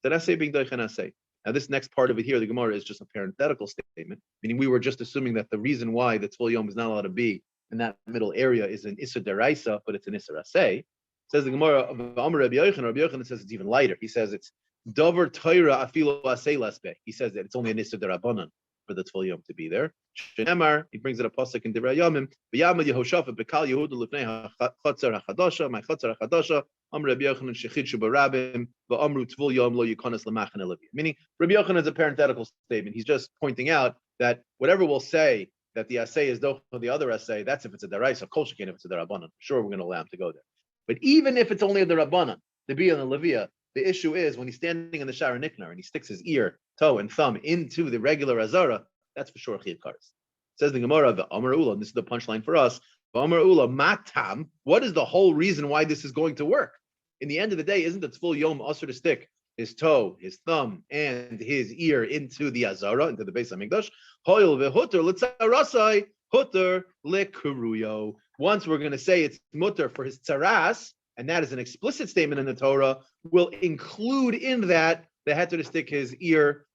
That assay being doichen assay. Now, this next part of it here, the Gemara, is just a parenthetical statement, meaning we were just assuming that the reason why the Tvul Yom is not allowed to be in that middle area is an Issa Deraisa, but it's an Issa Asay. Says the Gemara of Amar Rabbi Yochanan says it's even lighter. He says it's Dover Torah Afilo Asay Lesbe. He says that it's only an Issa Derabanan for the Tvul Yom to be there. Shenemar, he brings it a pasuk in Divrei Yomim. V'yamad Yehoshaphat Bekal Yehuda Lefnei HaChatzer HaChadasha, my Chatzer HaChadasha. Amar Rabbi Yochanan Shechidshu Barabim V'Amru Tvul Yom Lo Yukonas Lamachan Elevim. Meaning, Rabbi Yochanan is a parenthetical statement. He's just pointing out that whatever we'll say that the assay is doche the other assay, that's if it's a deraisa. Kol shekin if it's a derabanan. Sure, we're going to allow him to go there. But even if it's only a derabanan, to be on the levia, the issue is when he's standing in the Shara Niknar and he sticks his ear, toe, and thumb into the regular azara, that's for sure chiyuv kares. Says the Gemara, the Amar Ula, and this is the punchline for us. Amar Ula matam. What is the whole reason why this is going to work? In the end of the day, isn't the Tvul Yom usher to stick his toe, his thumb, and his ear into the azara, into the Beis Hamikdash? Hoil vehuter l'tzarasai, huter lekuruyo. Once we're going to say it's mutter for his tzaras, and that is an explicit statement in the Torah, will include in that the heter to stick his ear,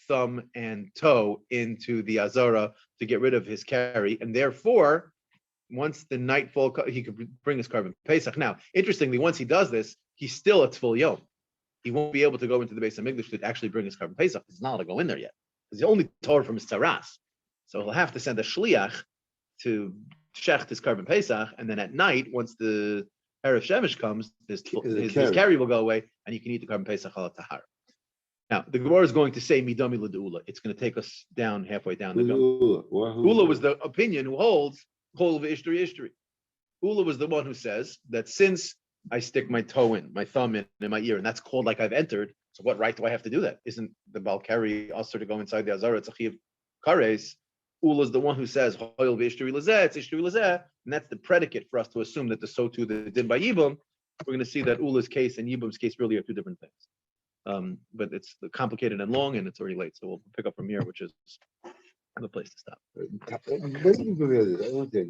thumb, and toe into the azara to get rid of his carry, and therefore, once the nightfall, he could bring his carbon Pesach. Now, interestingly, once he does this, he's still a Tvul Yom. He won't be able to go into the Beis Hamikdash to actually bring his carbon Pesach. He's not allowed to go in there yet. It's the only Torah from his tzaras. So he'll have to send a shliach to shecht his carbon Pesach, and then at night, once the Erev Shemesh comes, his carry will go away, and you can eat the carbon Pesach al tahar. Now, the Gemara is going to say midami l'deula. It's going to take us down halfway down the Gemara. Ula was the opinion who holds kol v'ishtri ishtri. Ula was the one who says that since I stick my toe in, my thumb in my ear, and that's called like I've entered, so what right do I have to do that? Isn't the Balkari also to go inside the Azara? It's a chiv kares. Ula is the one who says hoil v'ishtri lazeh, it's ishtri lazeh, and that's the predicate for us to assume that the so too that did by Yibum. We're going to see that Ula's case and Yibum's case really are two different things. But it's complicated and long, and it's already late, so we'll pick up from here, which is the place to stop. Wait for me, I don't think.